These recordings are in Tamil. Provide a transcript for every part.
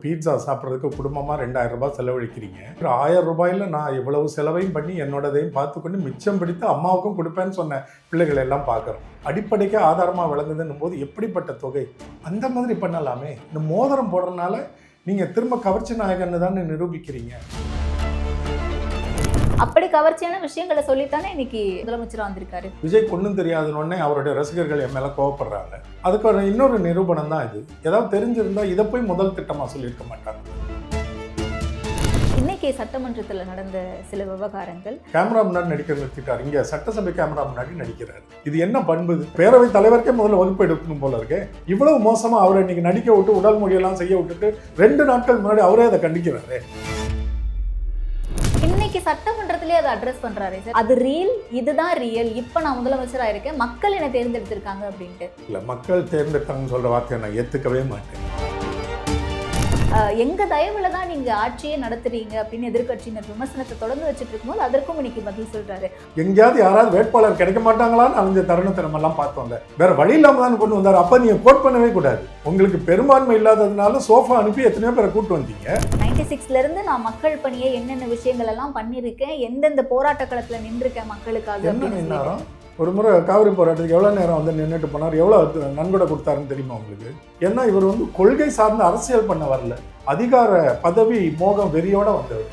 பீட்சா சாப்பிட்றதுக்கு குடும்பமாக 2000 ரூபாய் செலவழிக்கிறீங்க. 1000 ரூபாயில் நான் இவ்வளவு செலவையும் பண்ணி என்னோடதையும் பார்த்துக்கொண்டு மிச்சம் பிடித்து அம்மாவுக்கும் கொடுப்பேன்னு சொன்ன பிள்ளைகளை எல்லாம் பார்க்குறோம். அடிப்படைக்கு ஆதாரமாக விளங்குதுன்னும் போது எப்படிப்பட்ட தொகை? அந்த மாதிரி பண்ணலாமே. இந்த மோதிரம் போடுறதுனால நீங்கள் திரும்ப கவர்ச்சி நாயகன்னு தானே நிரூபிக்கிறீங்க. அப்படி கவர்ச்சியான விஷயங்களை சொல்லித்தானே இன்னைக்கு முதலமைச்சராக வந்திருக்காரு. விஜய் ஒன்றும் தெரியாதுன்னொடனே அவருடைய ரசிகர்கள் என் மேலே கோவப்படுறாங்க. அதுக்கு ஒரு இன்னொரு நிரூபணம் தான் இது. ஏதாவது தெரிஞ்சிருந்தா இதை போய் முதல் திட்டமாக சொல்லியிருக்க மாட்டாங்க. இன்னைக்கு சட்டமன்றத்தில் நடந்த சில விவகாரங்கள். கேமரா முன்னாடி நடிக்கிறது நிறுத்திட்டார். இங்கே சட்டசபை கேமரா முன்னாடி நடிக்கிறார். இது என்ன பண்பு? பேரவைத் தலைவருக்கே முதல்ல வகுப்பு எடுக்கணும் போல இருக்கு. இவ்வளவு மோசமா அவரை இன்னைக்கு நடிக்க விட்டு உடல் மொழியெல்லாம் செய்ய விட்டுட்டு 2 நாட்கள் முன்னாடி அவரே அதை கண்டிக்கிறாரு. இன்னைக்கு சட்டமன்றத்திலே அதை அட்ரஸ் பண்றாரு. அது ரியல், இதுதான் ரியல். இப்ப நான் முதலமைச்சரா இருக்கேன், மக்கள் என்ன தேர்ந்தெடுத்திருக்காங்க அப்படின்ட்டு. இல்ல, மக்கள் தேர்ந்தெடுத்தாங்கன்னு சொல்ற வார்த்தையை நான் ஏத்துக்கவே மாட்டேன். எங்க தயவுல தான் நீங்க ஆட்சியே நடத்துறீங்க அப்படின்னு எதிர்கட்சியினர் விமர்சனத்தை தொடர்ந்து வச்சுட்டு இருக்கும்போது அதற்கும் இன்னைக்கு பதில் சொல்றாரு. எங்கேயாவது யாராவது வேட்பாளர் கிடைக்க மாட்டாங்களான்னு அந்த தருணத்தை நம்ம எல்லாம் பார்த்தோம்ல. வேற வழி இல்லாம தான் கொண்டு வந்தாரு. அப்ப நீங்க கோட் பண்ணவே கூடாது. உங்களுக்கு பெரும்பான்மை இல்லாததுனால சோஃபா அனுப்பி எத்தனையோ பேரை கூட்டு வந்தீங்க. 96ல இருந்து நான் மக்கள் பணியை என்னென்ன விஷயங்கள் எல்லாம் பண்ணிருக்கேன், எந்தெந்த போராட்ட களத்துல நின்றுருக்கேன் மக்களுக்காக. ஒரு முறை காவிரி போராட்டத்துக்கு எவ்வளோ நேரம் வந்து நின்றுட்டு போனார், எவ்வளோ நன்கொடை கொடுத்தாருன்னு தெரியுமா உங்களுக்கு? ஏன்னா இவர் வந்து கொள்கை சார்ந்த அரசியல் பண்ண வரல, அதிகார பதவி மோகம் வெறியோட வந்தவர்.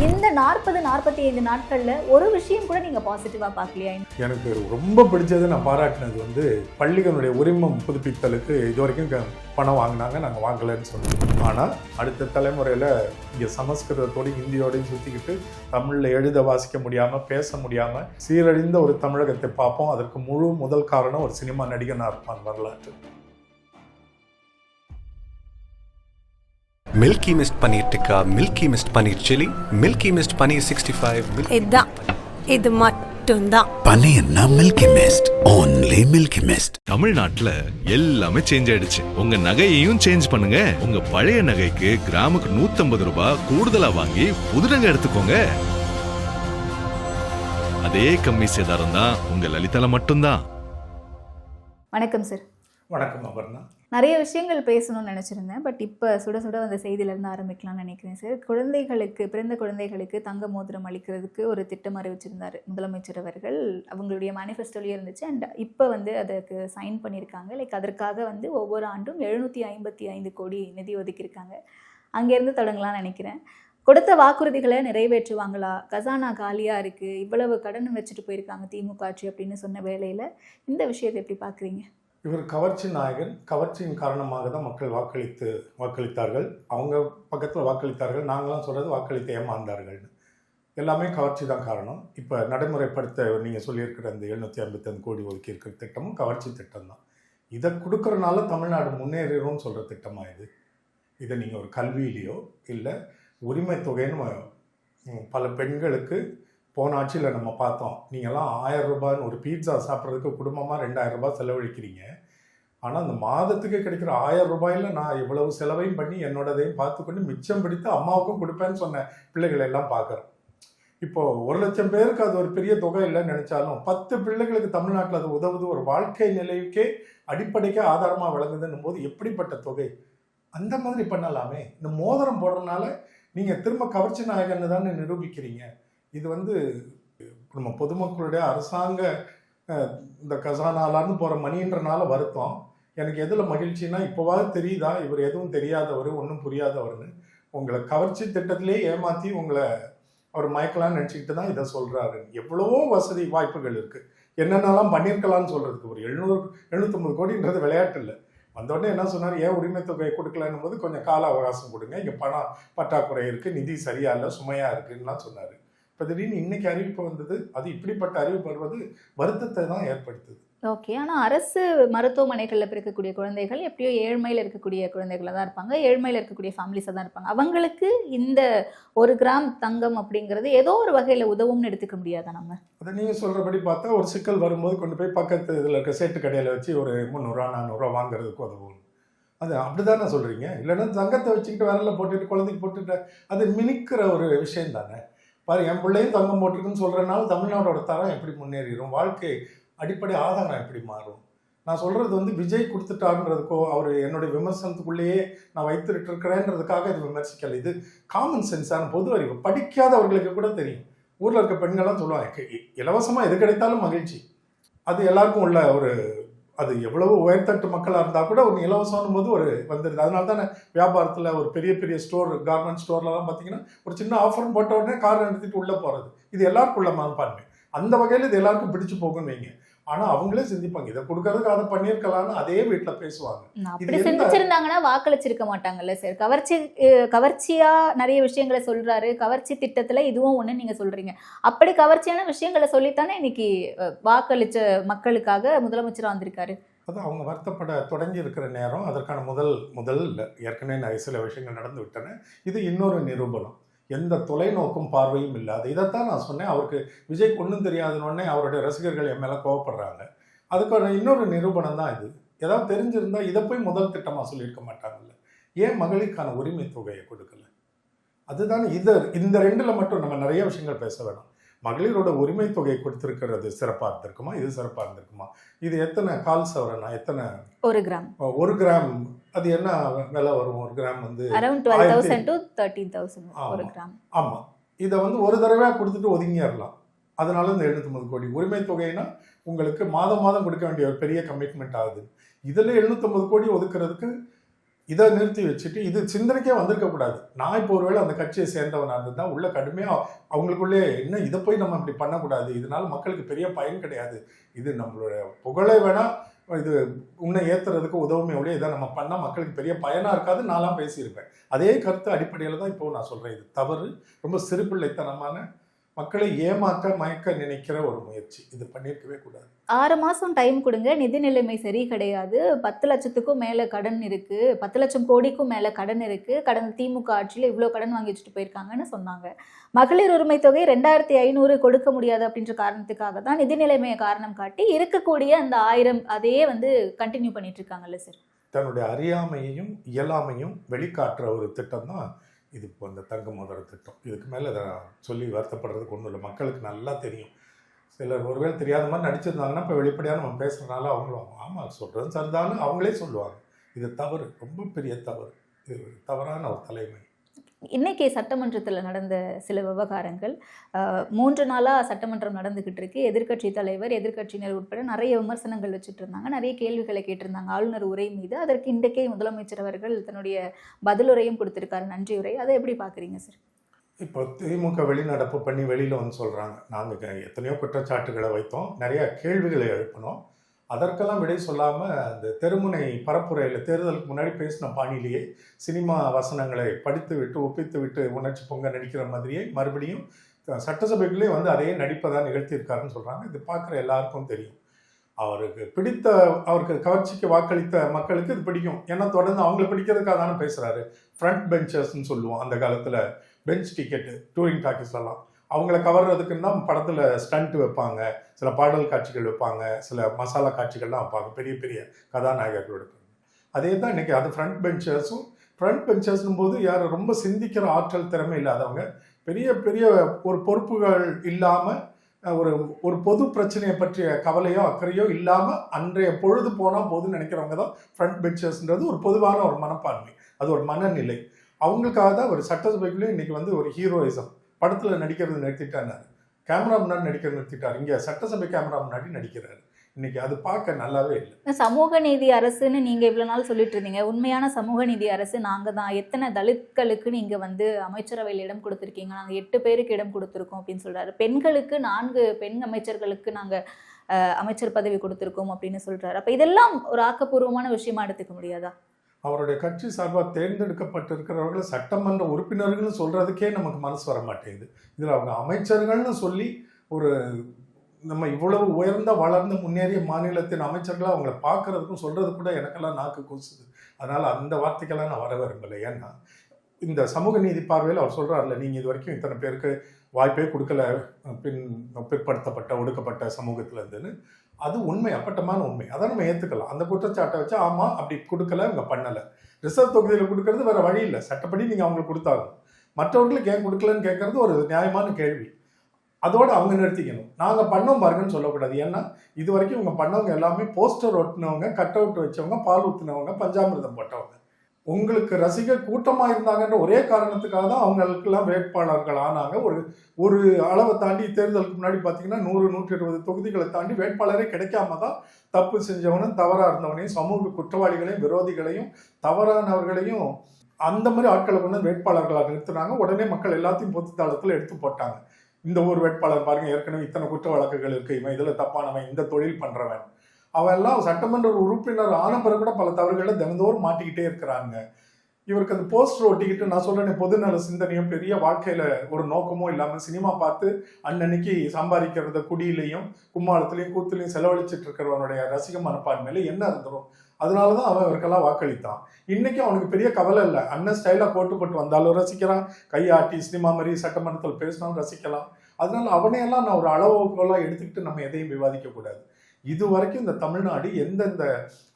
இந்த 40-45 நாட்கள்ல ஒரு விஷயம் கூட நீங்க பாசிட்டிவா பார்க்கலையா? எனக்கு ரொம்ப பிடிச்சது, நான் பாராட்டினது வந்து பள்ளிகளுடைய உரிமம் புதுப்பித்தலுக்கு இது வரைக்கும் பணம் வாங்கினாங்க, நாங்கள் வாங்கலைன்னு சொன்னோம். ஆனால் அடுத்த தலைமுறையில் இங்கே சமஸ்கிருதத்தோடு ஹிந்தியோடையும் சுற்றிக்கிட்டு தமிழில் எழுத வாசிக்க முடியாமல் பேச முடியாமல் சீரழிந்த ஒரு தமிழகத்தை பார்ப்போம். அதற்கு முழு முதல் காரணம் ஒரு சினிமா நடிகனாக இருப்பான் வரலாற்று. Milky Mist paneer tikka, Milky Mist paneer chilli, Milky Mist paneer 65. இது மட்டும்தான் பன்னீர்னா Milky Mist, only Milky Mist. தமிழ்நாட்டுல எல்லாமே சேஞ்ச் ஆயிடுச்சு. உங்க நகையையும் சேஞ்ச் பண்ணுங்க. உங்க பழைய நகைக்கு கிராமுக்கு 150 ரூபாய் கூடுதலா வாங்கி புது நகை எடுத்துக்கோங்க. அதே கம்மி சேதாரம் தான் உங்க லலிதால மட்டும்தான். வணக்கம் சார். வணக்கம் அபர்ணா. நிறைய விஷயங்கள் பேசணும்னு நினச்சிருந்தேன். பட் இப்போ சுட சுட அந்த செய்தியிலேருந்து ஆரம்பிக்கலாம்னு நினைக்கிறேன் சார். பிறந்த குழந்தைகளுக்கு தங்க மோதிரம் அளிக்கிறதுக்கு ஒரு திட்டம் அறிவிச்சிருந்தார் முதலமைச்சர் அவர்கள். அவங்களுடைய மேனிஃபெஸ்டோலேயே இருந்துச்சு. அண்ட் இப்போ வந்து அதுக்கு சைன் பண்ணியிருக்காங்க. அதற்காக வந்து ஒவ்வொரு ஆண்டும் 755 கோடி நிதி ஒதுக்கியிருக்காங்க. அங்கேருந்து தொடங்கலாம்னு நினைக்கிறேன். கொடுத்த வாக்குறுதிகளை நிறைவேற்றுவாங்களா? கசானா காலியாக இருக்குது, இவ்வளவு கடன் வச்சுட்டு போயிருக்காங்க திமுக ஆட்சி அப்படின்னு சொன்ன வேளையில் இந்த விஷயத்தை எப்படி பார்க்குறீங்க? இவர் கவர்ச்சி நாயகன். கவர்ச்சியின் காரணமாக தான் மக்கள் வாக்களித்தார்கள். அவங்க பக்கத்தில் வாக்களித்தார்கள். நாங்களாம் சொல்கிறது வாக்களித்து ஏமாந்தார்கள்னு. எல்லாமே கவர்ச்சி தான் காரணம். இப்போ நடைமுறைப்படுத்த நீங்கள் சொல்லியிருக்கிற அந்த 755 கோடி ஒதுக்கி இருக்கிற திட்டமும் கவர்ச்சி திட்டம் தான். இதை கொடுக்கறனால தமிழ்நாடு முன்னேறும்னு சொல்கிற திட்டமாக இது. இதை நீங்கள் ஒரு கல்வியிலையோ இல்லை உரிமை தொகைன்னு பல பெண்களுக்கு போன ஆட்சியில் நம்ம பார்த்தோம். நீங்கள்லாம் 1000 ரூபான்னு ஒரு பீட்சா சாப்பிட்றதுக்கு குடும்பமாக 2000 ரூபாய் செலவழிக்கிறீங்க. ஆனால் அந்த மாதத்துக்கு கிடைக்கிற 1000 ரூபாயில் நான் இவ்வளவு செலவையும் பண்ணி என்னோடதையும் பார்த்துக்கொண்டு மிச்சம் பிடித்து அம்மாவுக்கும் கொடுப்பேன்னு சொன்ன பிள்ளைகளை எல்லாம் பார்க்குறோம். இப்போது 1,00,000 பேருக்கு அது ஒரு பெரிய தொகை இல்லைன்னு நினச்சாலும் 10 பிள்ளைகளுக்கு தமிழ்நாட்டில் அது உதவுது. ஒரு வாழ்க்கை நிலைக்கே அடிப்படைக்கே ஆதாரமாக விளங்குதுன்னும் போது எப்படிப்பட்ட தொகை? அந்த மாதிரி பண்ணலாமே. இந்த மோதிரம் போடுறதுனால நீங்கள் திரும்ப கவர்ச்சி நாயகன்னு தானே நிரூபிக்கிறீங்க. இது வந்து நம்ம பொதுமக்களுடைய அரசாங்க இந்த கசானாலான்னு போகிற மணின்றனால வருத்தம். எனக்கு எதில் மகிழ்ச்சின்னா, இப்போவாது தெரியுதா இவர் எதுவும் தெரியாதவர், ஒன்றும் புரியாதவர்னு. உங்களை கவர்ச்சி திட்டத்திலே ஏமாற்றி உங்களை அவர் மயக்கலான்னு நினச்சிக்கிட்டு தான் இதை சொல்கிறாரு. எவ்வளவோ வசதி வாய்ப்புகள் இருக்குது, என்னென்னலாம் பண்ணியிருக்கலான்னு சொல்கிறதுக்கு. ஒரு 750 கோடின்றது விளையாட்டு இல்லை. வந்தோடனே என்ன சொன்னார், ஏன் உரிமை தொகையை கொடுக்கலன்னும் போது கொஞ்சம் கால அவகாசம் கொடுங்க, இங்கே பணம் பற்றாக்குறை இருக்குது, நிதி சரியா இல்லை, சுமையாக இருக்குன்னுலாம் சொன்னார். இப்போ திடீர்னு இன்னைக்கு அறிவிப்பு வந்தது. அது இப்படிப்பட்ட அறிவிப்பு வருவது வருத்தத்தை தான் ஏற்படுத்துது. ஓகே. ஆனால் அரசு மருத்துவமனைகளில் பிறக்கக்கூடிய குழந்தைகள் எப்படியோ ஏழ்மையில் இருக்கக்கூடிய குழந்தைகளாக தான் இருப்பாங்க, ஏழ்மையில் இருக்கக்கூடிய ஃபேமிலிஸாக தான் இருப்பாங்க. அவங்களுக்கு இந்த 1 கிராம் தங்கம் அப்படிங்கிறது ஏதோ ஒரு வகையில் உதவும்னு எடுத்துக்க முடியாதா நம்ம? அதை நீங்கள் சொல்கிறபடி பார்த்தா ஒரு சிக்கல் வரும்போது கொண்டு போய் பக்கத்து இதில் இருக்க சேட்டு கடையில் வச்சு ஒரு 300 400 வாங்குறதுக்கு உதவும். அது அப்படி தானே சொல்கிறீங்க? இல்லைன்னா தங்கத்தை வச்சுக்கிட்டு விரல போட்டுட்டு குழந்தைக்கு போட்டுட்டு அது மினிக்கிற ஒரு விஷயம் தானே. பாரு, என் பிள்ளையும் தங்கம் போட்டிருக்குன்னு சொல்கிறனால தமிழ்நாடோட தரம் எப்படி முன்னேறிடும்? வாழ்க்கை அடிப்படை ஆதாரம் எப்படி மாறும்? நான் சொல்கிறது வந்து விஜய் கொடுத்துட்டாருன்றதுக்கோ அவர் என்னுடைய விமர்சனத்துக்குள்ளேயே நான் வைத்துட்டு இருக்கிறேன்றதுக்காக இது விமர்சிக்கல. இது காமன் சென்ஸான பொது அறிவு. படிக்காதவர்களுக்கு கூட தெரியும். ஊரில் இருக்க பெண்கள்லாம் சொல்லுவாங்க, இலவசமாக எது கிடைத்தாலும் மகிழ்ச்சி. அது எல்லாருக்கும் உள்ள ஒரு, அது எவ்வளவு உயர்தட்டு மக்களாக இருந்தால் கூட ஒரு இலவசம் போது ஒரு வந்துடுது. அதனால தானே வியாபாரத்தில் ஒரு பெரிய பெரிய ஸ்டோர், கார்மெண்ட் ஸ்டோர்லலாம் பார்த்தீங்கன்னா ஒரு சின்ன ஆஃபர் போட்ட உடனே கார் எடுத்துகிட்டு உள்ளே போகிறது. இது எல்லாருக்கும் உள்ள மனப்பான்மை. அந்த வகையில் இது எல்லாருக்கும் பிடிச்சு போகும்னு வைங்க. ஆனால் அவங்களே சிந்திப்பாங்க, இதை கொடுக்கறதுக்கு அதை பண்ணியிருக்கலாம்னு அதே வீட்டில் பேசுவாங்க. அப்படி சிந்திச்சிருந்தாங்கன்னா வாக்களிச்சிருக்க மாட்டாங்கல்ல சார். கவர்ச்சியா நிறைய விஷயங்களை சொல்றாரு. கவர்ச்சி திட்டத்துல இதுவும் ஒண்ணு நீங்க சொல்றீங்க. அப்படி கவர்ச்சியான விஷயங்களை சொல்லித்தானே இன்னைக்கு வாக்களிச்ச மக்களுக்காக முதலமைச்சரா வந்திருக்காரு. அது அவங்க வருத்தப்பட தொடங்கி இருக்கிற நேரம். அதற்கான முதல் ஏற்கனவே நிறைய சில விஷயங்கள் நடந்து விட்டன. இது இன்னொரு நிரூபணம். எந்த தொலைநோக்கும் பார்வையும் இல்லாத. இதைத்தான் நான் சொன்னேன். அவருக்கு விஜய்க்கு ஒன்றும் தெரியாதுன்னொடனே அவருடைய ரசிகர்கள் என் மேலே கோவப்படுறாங்க. அதுக்கான இன்னொரு நிரூபணம் தான் இது. ஏதாவது தெரிஞ்சிருந்தா இதை போய் முதல் திட்டமாக சொல்லியிருக்க மாட்டாங்கல்ல. ஏன் மகளிருக்கான உரிமை தொகையை கொடுக்கல? அதுதான் இந்த ரெண்டில் மட்டும் நம்ம நிறைய விஷயங்கள் பேச வேணும். மகளிரோட உரிமை தொகையை கொடுத்திருக்கிறது சிறப்பாக இருந்திருக்குமா? இது சிறப்பாக இருந்திருக்குமா? இது எத்தனை கால் சவரனா? எத்தனை? 1 கிராம் அது என்ன விலை வரும்? 1 கிராம் வந்து அரௌண்ட் 12,000 to 13,000 ஒரு கிராம். ஆமாம். இதை வந்து ஒரு தடவை கொடுத்துட்டு ஒதுங்கிடலாம். அதனால இந்த 750 கோடி உரிமை தொகைனா உங்களுக்கு மாதம் கொடுக்க வேண்டிய ஒரு பெரிய கமிட்மெண்ட் ஆகுது. இதில் 750 கோடி ஒதுக்குறதுக்கு இதை நிறுத்தி வச்சுட்டு இது சிந்தனைக்கே வந்திருக்கக்கூடாது. நான் இப்போ ஒருவேளை அந்த கட்சியை சேர்ந்தவனாக இருந்தால் உள்ள கடுமையாக அவங்களுக்குள்ளே என்ன இதை போய் நம்ம இப்படி பண்ணக்கூடாது, இதனால மக்களுக்கு பெரிய பயன் கிடையாது, இது நம்மளோட புகழை வேணால் இது உன்னை ஏற்றுறதுக்கு உதவுமே ஒழிய இதை நம்ம பண்ணால் மக்களுக்கு பெரிய பயனாக இருக்காது நான்லாம் பேசியிருப்பேன். அதே கருத்து அடிப்படையில் தான் இப்போ நான் சொல்கிறேன். இது தவறு. ரொம்ப சிறுபிள்ளைத்தனமான மக்களை ஏமாற்ற மயக்க நினைக்கிற ஒரு முயற்சி. இது பண்ணியிருக்கவே கூடாது. 6 மாதம் டைம் கொடுங்க. நிதி நிலைமை சரி கிடையாது. 10 லட்சத்துக்கும் மேலே கடன் இருக்கு. 10 லட்சம் கோடிக்கும் மேலே கடன் இருக்கு. கடந்த திமுக ஆட்சியில் இவ்வளோ கடன் வாங்கி வச்சுட்டு போயிருக்காங்கன்னு சொன்னாங்க. மகளிர் உரிமை தொகை 2,500 கொடுக்க முடியாது அப்படின்ற காரணத்துக்காக தான் நிதி நிலைமையை காரணம் காட்டி இருக்கக்கூடிய அந்த 1000 அதையே வந்து கண்டினியூ பண்ணிட்டு இருக்காங்கல்ல சார். தன்னுடைய அறியாமையையும் இயலாமையும் வெளிக்காட்டுற ஒரு திட்டம் தான் இது. இப்போ இந்த தங்க மோதிர திட்டம். இதுக்கு மேலே இதை சொல்லி வருத்தப்படுறதுக்கு ஒன்றும் இல்லை. மக்களுக்கு நல்லா தெரியும். சிலர் ஒருவேளை தெரியாத மாதிரி நடிச்சிருந்தாங்கன்னா இப்போ வெளிப்படையாக நம்ம பேசுகிறதுனால அவங்களும் ஆமாம் சொல்கிறது சரிதான்னு அவங்களே சொல்லுவாங்க. இது தவறு, ரொம்ப பெரிய தவறு. இது தவறான ஒரு தலைமை. இன்னைக்கு சட்டமன்றத்தில் நடந்த சில விவகாரங்கள் 3 நாளாக சட்டமன்றம் நடந்துகிட்டு இருக்கு. எதிர்க்கட்சி தலைவர், எதிர்க்கட்சியினர் உட்பட நிறைய விமர்சனங்கள் வச்சுட்டு இருந்தாங்க. நிறைய கேள்விகளை கேட்டிருந்தாங்க ஆளுநர் உரை மீது. அதற்கு இன்றைக்கே முதலமைச்சர் அவர்கள் தன்னுடைய பதிலுரையும் கொடுத்திருக்காரு, நன்றி உரை. அதை எப்படி பார்க்குறீங்க சார்? இப்போ திமுக வெளிநடப்பு பண்ணி வெளியில் வந்து சொல்கிறாங்க, நாங்கள் எத்தனையோ குற்றச்சாட்டுகளை வைத்தோம், நிறையா கேள்விகளை எழுப்பினோம், அதற்கெல்லாம் விடை சொல்லாமல் அந்த தெருமுனை பரப்புரையில் தேர்தலுக்கு முன்னாடி பேசின பாணியிலேயே சினிமா வசனங்களை படித்து விட்டு ஒப்பித்து விட்டு உணர்ச்சி பொங்க நடிக்கிற மாதிரியே மறுபடியும் சட்டசபைக்குள்ளே வந்து அதையே நடிப்பதாக நிகழ்த்தியிருக்காருன்னு சொல்கிறாங்க. இது பார்க்குற எல்லாருக்கும் தெரியும். அவருக்கு கவர்ச்சிக்கு வாக்களித்த மக்களுக்கு இது பிடிக்கும். ஏன்னா தொடர்ந்து அவங்களை பிடிக்கிறதுக்காக தானே பேசுகிறாரு. ஃப்ரண்ட் பெஞ்சர்ஸ்ன்னு சொல்லுவோம். அந்த காலத்தில் பெஞ்ச் டிக்கெட்டு டூரிங் டாக்கீஸ்லாம் அவங்கள கவர்றதுக்குன்னு தான் படத்தில் ஸ்டண்ட் வைப்பாங்க, சில பாடல் காட்சிகள் வைப்பாங்க, சில மசாலா காட்சிகள்லாம் வைப்பாங்க பெரிய பெரிய கதாநாயகர்களோட. அதே தான் இன்றைக்கி அது ஃப்ரண்ட் பெஞ்சர்ஸ்னும் போது யார் ரொம்ப சிந்திக்கிற ஆற்றல் திறமை இல்லாதவங்க, பெரிய பெரிய ஒரு பொறுப்புகள் இல்லாமல் ஒரு பொது பிரச்சனையை பற்றிய கவலையோ அக்கறையோ இல்லாமல் அன்றைய பொழுது போனால் போதுன்னு நினைக்கிறவங்க தான் ஃப்ரண்ட் பெஞ்சர்ஸ்ன்றது ஒரு பொதுவான ஒரு மனப்பான்மை, அது ஒரு மனநிலை. அவங்களுக்காக தான் ஒரு சட்டசபைக்குள்ளே இன்றைக்கி வந்து ஒரு ஹீரோயிசம் படத்தில் நடிக்கிறது நிறுத்திட்டாரு, கேமரா முன்னாடி நடிக்கிறது நிறுத்திட்டார், இங்கே சட்டசபை கேமரா முன்னாடி நடிக்கிறாரு. இன்னைக்கு அது பார்க்க நல்லாவே இல்லை. சமூக நீதி அரசுன்னு நீங்க இவ்வளவு நாள் சொல்லிட்டு இருந்தீங்க. உண்மையான சமூக நீதி அரசு நாங்க தான். எத்தனை தலித்களுக்கு நீங்க வந்து அமைச்சரவையில் இடம் கொடுத்துருக்கீங்க? நாங்க 8 பேருக்கு இடம் கொடுத்துருக்கோம் அப்படின்னு சொல்றாரு. பெண்களுக்கு 4 பெண் அமைச்சர்களுக்கு நாங்க அமைச்சர் பதவி கொடுத்துருக்கோம் அப்படின்னு சொல்றாரு. அப்ப இதெல்லாம் ஒரு ஆக்கப்பூர்வமான விஷயமா எடுத்துக்க முடியாதா? அவருடைய கட்சி சார்பாக தேர்ந்தெடுக்கப்பட்டிருக்கிறவர்களை சட்டமன்ற உறுப்பினர்கள்னு சொல்றதுக்கே நமக்கு மனசு வர மாட்டேங்குது. இதில் அவங்க அமைச்சர்கள்னு சொல்லி ஒரு நம்ம இவ்வளவு உயர்ந்த வளர்ந்த முன்னேறிய மாநிலத்தின் அமைச்சர்களாக அவங்கள பார்க்கறதுக்கும் சொல்றது கூட எனக்கெல்லாம் நாக்கு கூசுது. அதனால அந்த வார்த்தைக்கெல்லாம் நான் வர விரும்பலை. ஏன்னா இந்த சமூக நீதி பார்வையில் அவர் சொல்றாருல, நீங்க இது வரைக்கும் இத்தனை பேருக்கு வாய்ப்பே கொடுக்கல பிற்படுத்தப்பட்ட ஒடுக்கப்பட்ட சமூகத்துல இருந்துன்னு. அது உண்மை, அப்பட்டமான உண்மை. அதை நம்ம ஏற்றுக்கலாம். அந்த குற்றச்சாட்டை வச்சு ஆமாம் அப்படி கொடுக்கல, இவங்க பண்ணலை. ரிசர்வ் தொகுதியில் கொடுக்கறது வேற வழி இல்லை, சட்டப்படி நீங்கள் அவங்களுக்கு கொடுத்தாங்க. மற்றவர்களுக்கு ஏன் கொடுக்கலன்னு கேட்கறது ஒரு நியாயமான கேள்வி. அதோட அவங்க நிறுத்திக்கணும். நாங்கள் பண்ணோம் பாருங்கன்னு சொல்லக்கூடாது. ஏன்னா இது வரைக்கும் இவங்க பண்ணவங்க எல்லாமே போஸ்டர் ஒட்டினவங்க, கட் அவுட் வச்சவங்க, பால் ஊற்றினவங்க, பஞ்சாமிர்தம் போட்டவங்க. உங்களுக்கு ரசிகர் கூட்டமாக இருந்தாங்கன்ற ஒரே காரணத்துக்காக தான் அவங்களுக்கெல்லாம் வேட்பாளர்கள் ஆனாங்க. ஒரு அளவை தாண்டி தேர்தலுக்கு முன்னாடி பார்த்தீங்கன்னா 100-120 தொகுதிகளை தாண்டி வேட்பாளரே கிடைக்காம தான் தப்பு செஞ்சவனும் தவறாக இருந்தவனையும் சமூக குற்றவாளிகளையும் விரோதிகளையும் தவறானவர்களையும் அந்த மாதிரி ஆட்களை கொண்டு வேட்பாளர்களாக நிறுத்தினாங்க. உடனே மக்கள் எல்லாத்தையும் பொதுத்தளத்தில் எடுத்து போட்டாங்க. இந்த ஒரு வேட்பாளர் பாருங்க, ஏற்கனவே இத்தனை குற்ற வழக்குகள் இருக்கு, இவன் இதில் தப்பானவன், இந்த தொழில் பண்றவன், அவன் எல்லாம் சட்டமன்ற உறுப்பினர் ஆன பிறகு கூட பல தவறுகளை தினந்தோறும் மாட்டிக்கிட்டே இருக்கிறாங்க. இவருக்கு அந்த போஸ்டர் ஒட்டிக்கிட்டு நான் சொல்றேன், பொதுநல சிந்தனையும் பெரிய வாழ்க்கையில ஒரு நோக்கமும் இல்லாம சினிமா பார்த்து அன்னன்னைக்கு சம்பாதிக்கிறத குடியிலையும் கும்மாளத்திலையும் கூத்துலையும் செலவழிச்சிட்டு இருக்கிறவனுடைய ரசிக மனப்பான்மையில என்ன இருந்துரும்? அதனாலதான் அவன் இவருக்கெல்லாம் வாக்களித்தான். இன்னைக்கு அவனுக்கு பெரிய கவலை இல்லை. அண்ணன் ஸ்டைலா போட்டு வந்தாலும் ரசிக்கிறான், கையாட்டி சினிமா மாதிரி சட்டமன்றத்தில் பேசினாலும் ரசிக்கலாம். அதனால அவனையெல்லாம் நான் ஒரு அளவுக்கெல்லாம் எடுத்துக்கிட்டு நம்ம எதையும் விவாதிக்க கூடாது. இது வரைக்கும் இந்த தமிழ்நாடு எந்தெந்த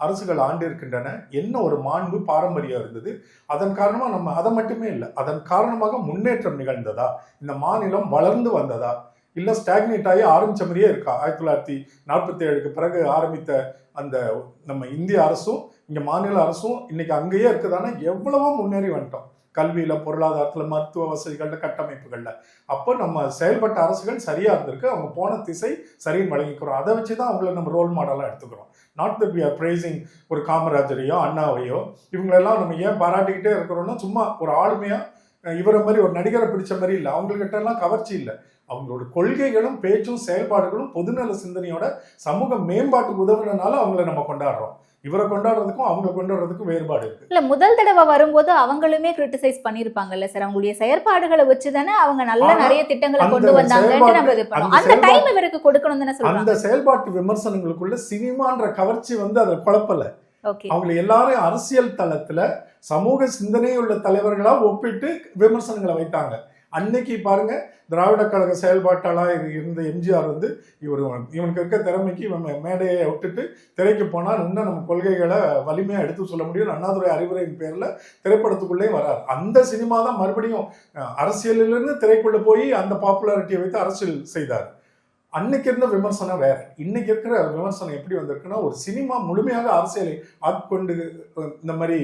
அரசுகள் ஆண்டு இருக்கின்றன, என்ன ஒரு மாண்பு பாரம்பரியம் இருந்தது, அதன் காரணமா நம்ம அதை மட்டுமே இல்லை, அதன் காரணமாக முன்னேற்றம் நிகழ்ந்ததா, இந்த மாநிலம் வளர்ந்து வந்ததா, இல்ல ஸ்டாக்னேட் ஆகி ஆரம்பிச்ச மாதிரியே இருக்கா? 1947க்கு பிறகு ஆரம்பித்த அந்த நம்ம இந்திய அரசும் இங்க மாநில அரசும் இன்னைக்கு அங்கேயே இருக்குதானா? எவ்வளவோ முன்னேறி வந்துட்டோம். கல்வியில, பொருளாதாரத்துல, மருத்துவ வசதிகள்ல, கட்டமைப்புகள்ல. அப்போ நம்ம செயல்பட்ட அரசுகள் சரியா இருந்திருக்கு, அவங்க போன திசை சரின்னு வழங்கிக்கிறோம். அதை வச்சுதான் அவங்களை நம்ம ரோல் மாடலா எடுத்துக்கிறோம். Not that we are praising ஒரு காமராஜரையோ அண்ணாவையோ இவங்களெல்லாம் நம்ம ஏன் பாராட்டிக்கிட்டே இருக்கிறோம்னா சும்மா ஒரு ஆளுமையா இவரை மாதிரி ஒரு நடிகரை பிடிச்ச மாதிரி இல்லை. அவங்ககிட்ட எல்லாம் கவர்ச்சி இல்லை. அவங்களோட கொள்கைகளும் பேச்சும் செயல்பாடுகளும் பொதுநல சிந்தனையோட சமூக மேம்பாட்டுக்கு உதவுறதுனால அவங்கள நம்ம கொண்டாடுறோம். இவரை கொண்டாடுறதுக்கும் அவங்க கொண்டாடுறதுக்கும் வேறுபாடு இருக்கு. இல்ல, முதல் தடவை வரும்போது அவங்களுமே கிரிட்டிசைஸ் பண்ணிருப்பாங்கல்ல சார், அவங்களுடைய செயற்பாடுகளை வச்சுதானே அவங்க நல்ல நிறைய திட்டங்களை கொண்டு வந்தாங்கன்னு நம்ம இது பண்ணோம். அந்த டைம் இவருக்கு கொடுக்கணும் தானே சொல்றாங்க. அந்த செயல்பாட்டு விமர்சனங்களுக்குள்ள சினிமான்ற கவர்ச்சி அதை குழப்பல. அவங்க எல்லாரும் அரசியல் தளத்துல சமூக சிந்தனையுள்ள தலைவர்களா ஒப்பிட்டு விமர்சனங்களை வைத்தாங்க. அன்னைக்கு பாருங்க, திராவிட கழக செயல்பாட்டாளா இருந்த எம்ஜிஆர் இவனுக்கு இருக்க திறமைக்கு இவன் மேடையை விட்டுட்டு திரைக்கு போனால் இன்னும் நம்ம கொள்கைகளை வலிமையா எடுத்து சொல்ல முடியும், அண்ணாதுரை அறிவுரையின் பேர்ல திரைப்படத்துக்குள்ளே வரார். அந்த சினிமா தான் மறுபடியும் அரசியலிலிருந்து திரைக்குள்ள போய் அந்த பாப்புலாரிட்டியை வைத்து அரசியல் செய்தார். அன்னைக்கு இருந்த விமர்சனம் வேற. இன்னைக்கு இருக்கிற விமர்சனம் எப்படி வந்திருக்குன்னா, ஒரு சினிமா முழுமையாக அரசியலை ஆட்கொண்டு இந்த மாதிரி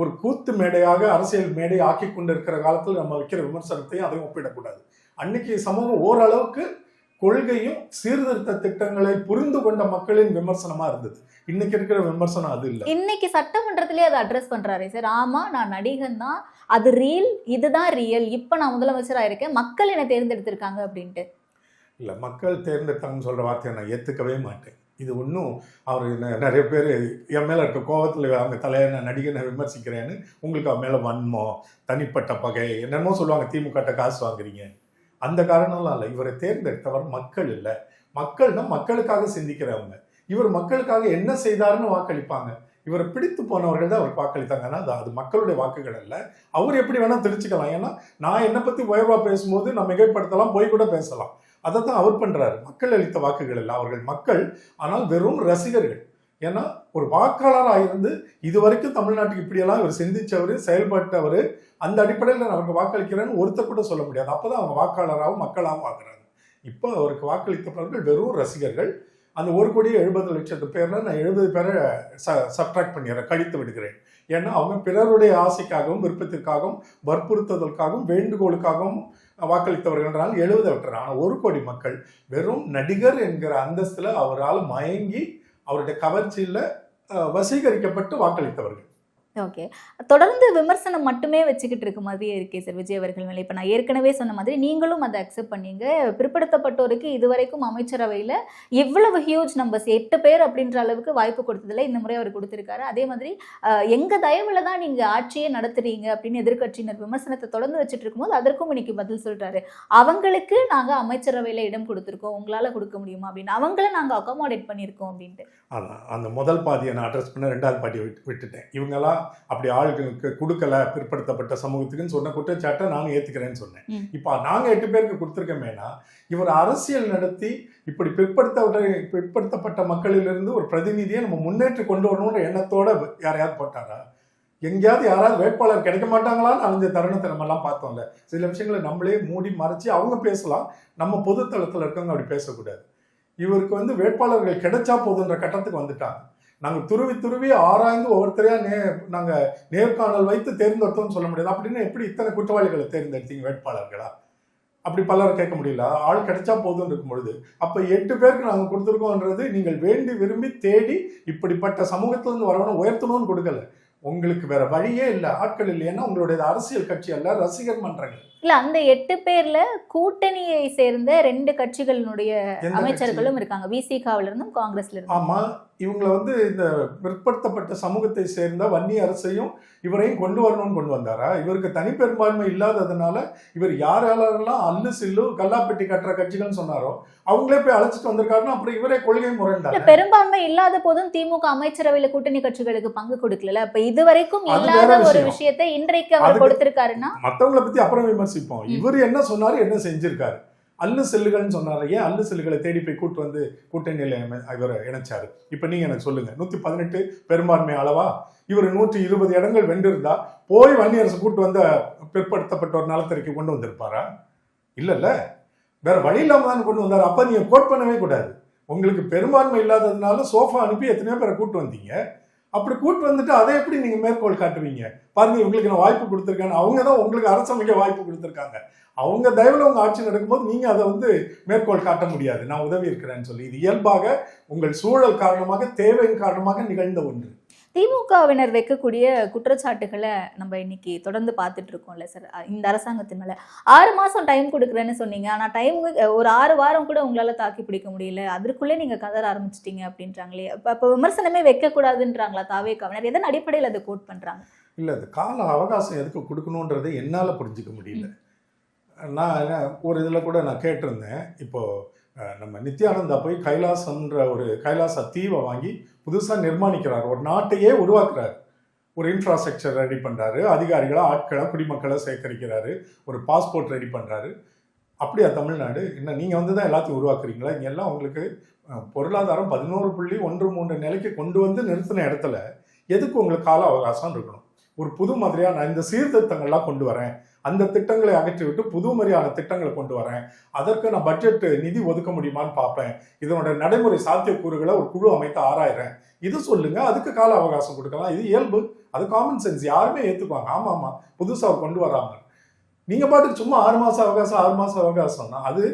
ஒரு கூத்து மேடையாக அரசியல் மேடையை ஆக்கி கொண்டு இருக்கிற காலத்தில் நம்ம வைக்கிற விமர்சனத்தையும் அதையும் ஒப்பிடக்கூடாது. அன்னைக்கு சமூகம் ஓரளவுக்கு கொள்கையும் சீர்திருத்த திட்டங்களை புரிந்து கொண்ட மக்களின் விமர்சனமா இருந்தது. இன்னைக்கு இருக்கிற விமர்சனம் அது இல்லை. இன்னைக்கு சட்டமன்றத்திலே அதை அட்ரஸ் பண்றாரு சார். ஆமா, நான் நடிகன் தான், அது ரியல், இதுதான் ரியல், இப்ப நான் முதலமைச்சரா இருக்கேன், மக்கள் என்னை தேர்ந்தெடுத்திருக்காங்க அப்படின்ட்டு. இல்லை, மக்கள் தேர்ந்தெடுத்தாங்கன்னு சொல்கிற வார்த்தையை நான் ஏற்றுக்கவே மாட்டேன். இது ஒன்றும் அவர் நிறைய பேர் என் மேலே இருக்க கோபத்தில் அவங்க தலையான நடிகனை விமர்சிக்கிறேன்னு உங்களுக்கு அவன் மேலே வன்மம், தனிப்பட்ட பகை, என்னென்னமோ சொல்லுவாங்க, திமுக காசு வாங்குறீங்க, அந்த காரணம்லாம் இல்லை. இவரை தேர்ந்தெடுத்தவர் மக்கள் இல்லை. மக்கள்னா மக்களுக்காக சிந்திக்கிறவங்க. இவர் மக்களுக்காக என்ன செய்தாருன்னு வாக்களிப்பாங்க. இவரை பிடித்து போனவர்கள் தான் அவர் வாக்களித்தாங்க. ஆனால் அது மக்களுடைய வாக்குகள் அல்ல. அவர் எப்படி வேணால் தெரிஞ்சுக்கலாம். ஏன்னா நான் என்னை பற்றி உயர்வாக பேசும்போது நான் மிகைப்படுத்தலாம், போய் கூட பேசலாம். அதை தான் அவர் பண்றாரு. மக்கள் அளித்த வாக்குகள் இல்லை, அவர்கள் மக்கள். ஆனால் வெறும் ரசிகர்கள். ஏன்னா ஒரு வாக்காளராக இருந்து இது வரைக்கும் தமிழ்நாட்டுக்கு இப்படியெல்லாம் இவர் சிந்திச்சவர், செயல்பட்டவர், அந்த அடிப்படையில் அவருக்கு வாக்களிக்கிறேன்னு ஒருத்தர் கூட சொல்ல முடியாது. அப்போதான் அவங்க வாக்காளராகவும் மக்களாகவும் ஆகுறாங்க. இப்போ அவருக்கு வாக்களித்தவர்கள் வெறும் ரசிகர்கள். அந்த 1,70,00,000 பேர்ல நான் 70 பேரை சப்ட்ராக்ட் பண்ணிடுறேன், கழித்து விடுகிறேன். ஏன்னா அவங்க பிறருடைய ஆசைக்காகவும் விருப்பத்திற்காகவும் வற்புறுத்துதலுக்காகவும் வேண்டுகோளுக்காகவும் வாக்களித்தவர்கள்னால் 70 விட்டுறாங்க. ஆனால் 1 கோடி மக்கள் வெறும் நடிகர் என்கிற அந்தஸ்துல அவரால் மயங்கி அவருடைய கவர்ச்சியில் வசீகரிக்கப்பட்டு வாக்களித்தவர்கள். ஓகே, தொடர்ந்து விமர்சனம் மட்டுமே வச்சுக்கிட்டு இருக்க மாதிரியே இருக்கே சார் விஜய் அவர்கள் மேலே. இப்போ நான் ஏற்கனவே சொன்ன மாதிரி நீங்களும் அதை அக்செப்ட் பண்ணீங்க. பிற்படுத்தப்பட்டோருக்கு இதுவரைக்கும் அமைச்சரவையில் இவ்வளவு ஹியூஜ் நம்பர்ஸ் 8 பேர் அப்படின்ற அளவுக்கு வாய்ப்பு கொடுத்ததில்லை, இந்த முறை அவர் கொடுத்துருக்காரு. அதே மாதிரி எங்கள் தயவில் தான் நீங்கள் ஆட்சியே நடத்துறீங்க அப்படின்னு எதிர்கட்சியினர் விமர்சனத்தை தொடர்ந்து வச்சுட்டு இருக்கும்போது அதற்கும் இன்னைக்கு பதில் சொல்கிறாரு. அவங்களுக்கு நாங்கள் அமைச்சரவையில் இடம் கொடுத்துருக்கோம், உங்களால் கொடுக்க முடியுமா அப்படின்னு, அவங்கள நாங்கள் அகாமடேட் பண்ணியிருக்கோம் அப்படின்ட்டு. அந்த முதல் பாதியை நான் அட்ரஸ் பண்ண, 2வது பாதியை விட்டுட்டேன். இவங்கெல்லாம் அப்படி ஆளுகளுக்கு கொடுக்கல பிற்படுத்தப்பட்ட சமூகத்துக்குன்னு சொன்ன குற்றச்சாட்டை நானும் ஏத்துக்கிறேன்னு சொன்னேன். இப்ப நாங்க 8 பேருக்கு கொடுத்துருக்கோமேனா இவர் அரசியல் நடத்தி இப்படி பிற்படுத்தப்பட்ட மக்களிலிருந்து ஒரு பிரதிநிதியை நம்ம முன்னேற்றி கொண்டு வரணும்ன்ற எண்ணத்தோட யாரையாவது போட்டாரா? எங்கேயாவது யாராவது வேட்பாளர் கிடைக்க மாட்டாங்களான்னு அழிஞ்ச தருணத்தை நம்ம எல்லாம் பார்த்தோம்ல. சில விஷயங்களை நம்மளே மூடி மறைச்சு அவங்க பேசலாம், நம்ம பொது தளத்தில் இருக்கவங்க அப்படி பேசக்கூடாது. இவருக்கு வந்து வேட்பாளர்கள் கிடைச்சா போதுன்ற கட்டத்துக்கு வந்துட்டாங்க. நாங்கள் துருவி துருவி ஆராய்ந்து ஒவ்வொருத்தரையா நாங்கள் நேர்காணல் வைத்து தேர்ந்தெடுத்தோம்னு சொல்ல முடியாது. அப்படின்னு எப்படி இத்தனை குற்றவாளிகளை தேர்ந்தெடுத்தீங்க வேட்பாளர்களா? அப்படி பலர் கேட்க முடியல. ஆள் கிடைச்சா போதும்னு இருக்கும் பொழுது அப்ப 8 பேருக்கு நாங்கள் கொடுத்துருக்கோன்றது நீங்கள் வேண்டி விரும்பி தேடி இப்படிப்பட்ட சமூகத்திலிருந்து வரவன உயர்த்தணும்னு கொடுக்கல. உங்களுக்கு வேற வழியே இல்லை, ஆட்கள் இல்லைன்னா உங்களுடைய அரசியல் கட்சி அல்ல, ரசிகர் மன்றங்கள் இல்ல. அந்த 8 பேர்ல கூட்டணியை சேர்ந்த 2 கட்சிகளினுடைய அமைச்சர்களும் இருக்காங்க, விசிகாவில இருந்தும் காங்கிரஸ்ல இருந்தும். ஆமா, இவங்களை வந்து இந்த பிற்படுத்தப்பட்ட சமூகத்தை சேர்ந்த வன்னி அரசையும் இவரையும் கொண்டு வரணும்னு கொண்டு வந்தாரா? இவருக்கு தனி பெரும்பான்மை இல்லாததுனால இவர் யாரெல்லாம் அல்லு சில்லு கல்லாப்பெட்டி கட்டுற கட்சிகள்னு சொன்னாரோ அவங்களே போய் அழைச்சிட்டு வந்திருக்காருன்னா அப்புறம் இவரே கொள்கை முரண்டாரு. பெரும்பான்மை இல்லாத போதும் திமுக அமைச்சரவையில கூட்டணி கட்சிகளுக்கு பங்கு கொடுக்கல. அப்ப இதுவரைக்கும் இல்லாத ஒரு விஷயத்தை இன்றைக்கு அவர் கொடுத்திருக்காருன்னா மத்தவங்களை பத்தி அப்புறம் விமர்சிப்போம். இவர் என்ன சொன்னாரு, என்ன செஞ்சிருக்காரு? அல்லு செல்லுகள்னு சொன்னாரு. ஏன் அல்லு செல்லுகளை தேடி போய் கூட்டு வந்து கூட்டணியில் இவர் இணைச்சாரு? இப்ப நீங்க எனக்கு சொல்லுங்க, 118 பெரும்பான்மை அளவா? இவர் 120 இடங்கள் வென்றிருந்தா போய் வன்னி அரசு கூட்டு வந்த பிற்படுத்தப்பட்ட ஒரு நலத்திற்கு கொண்டு வந்திருப்பாரா? இல்ல, வேற வழி இல்லாம தான் கொண்டு வந்தாரு. அப்ப நீங்க கோட் பண்ணவே கூடாது. உங்களுக்கு பெரும்பான்மை இல்லாததுனால சோஃபா அனுப்பி எத்தனையோ பேரை கூட்டு வந்தீங்க. அப்படி கூட்டு வந்துட்டு அதை எப்படி நீங்க மேற்கோள் காட்டுவீங்க? பாருங்க, இவங்களுக்கு நான் வாய்ப்பு கொடுத்துருக்கேன், அவங்க தான் உங்களுக்கு அரசமைக்க வாய்ப்பு கொடுத்துருக்காங்க. அவங்க தயவுல உங்க ஆட்சி நடக்கும்போது நீங்க அதை வந்து மேற்கோள் காட்ட முடியாது, நான் உதவி இருக்கிறேன்னு சொல்லி. இது இயல்பாக உங்கள் சூழல் காரணமாக, தேவையின் காரணமாக நிகழ்ந்த ஒன்று. திமுகவினர் வைக்கக்கூடிய குற்றச்சாட்டுகளை நம்ம இன்னைக்கு தொடர்ந்து பார்த்துட்டு இருக்கோம்ல சார். இந்த அரசாங்கத்தின் மேல 6 மாசம் டைம் கொடுக்குறேன்னு சொன்னீங்க, ஆனா டைம் ஒரு 6 வாரம் கூட உங்களால தாக்கி பிடிக்க முடியல, அதற்குள்ளே நீங்க கதற ஆரம்பிச்சிட்டீங்க அப்படின்றாங்களே. அப்ப விமர்சனமே வைக்க கூடாதுன்றாங்களா தாவேகாவினர்? எதன் அடிப்படையில் அதை கோட் பண்றாங்க? இல்ல, அது கால அவகாசம் எதுக்கு கொடுக்கணுன்றதை என்னால புரிஞ்சுக்க முடியல. நான் ஒரு இதில் கூட நான் கேட்டிருந்தேன், இப்போ நம்ம நித்யானந்தா போய் கைலாசம்ன்ற ஒரு கைலாச தீவை வாங்கி புதுசாக நிர்மாணிக்கிறார், ஒரு நாட்டையே உருவாக்குறாரு, ஒரு இன்ஃப்ராஸ்ட்ரக்சர் ரெடி பண்ணுறாரு, அதிகாரிகளை ஆட்களை குடிமக்களை சேகரிக்கிறாரு, ஒரு பாஸ்போர்ட் ரெடி பண்ணுறாரு. அப்படியா தமிழ்நாடு? என்ன நீங்கள் வந்து தான் எல்லாத்தையும் உருவாக்குறீங்களா? இங்கே எல்லாம் உங்களுக்கு பொருளாதாரம் 11.13 நிலைக்கு கொண்டு வந்து நிறுத்தின இடத்துல எதுக்கு உங்களுக்கு கால அவகாசம் இருக்கணும்? ஒரு புது மாதிரியாக நான் இந்த சீர்திருத்தங்கள்லாம் கொண்டு வரேன், அந்த திட்டங்களை அகற்றிவிட்டு புது மாதிரியான திட்டங்களை கொண்டு வரேன், அதற்கு நான் பட்ஜெட் நிதி ஒதுக்க முடியுமான்னு பார்ப்பேன், இதனோட நடைமுறை சாத்தியக்கூறுகளை ஒரு குழு அமைத்து ஆராயிறேன், இது சொல்லுங்க, அதுக்கு கால அவகாசம் கொடுக்கலாம். இது இயல்பு, அது காமன் சென்ஸ், யாருமே ஏற்றுக்குவாங்க. ஆமாம், புதுசாக கொண்டு வராங்க. நீங்கள் பாட்டுக்கு சும்மா 6 மாதம் அவகாசம் 6 மாதம் அவகாசம்னா அது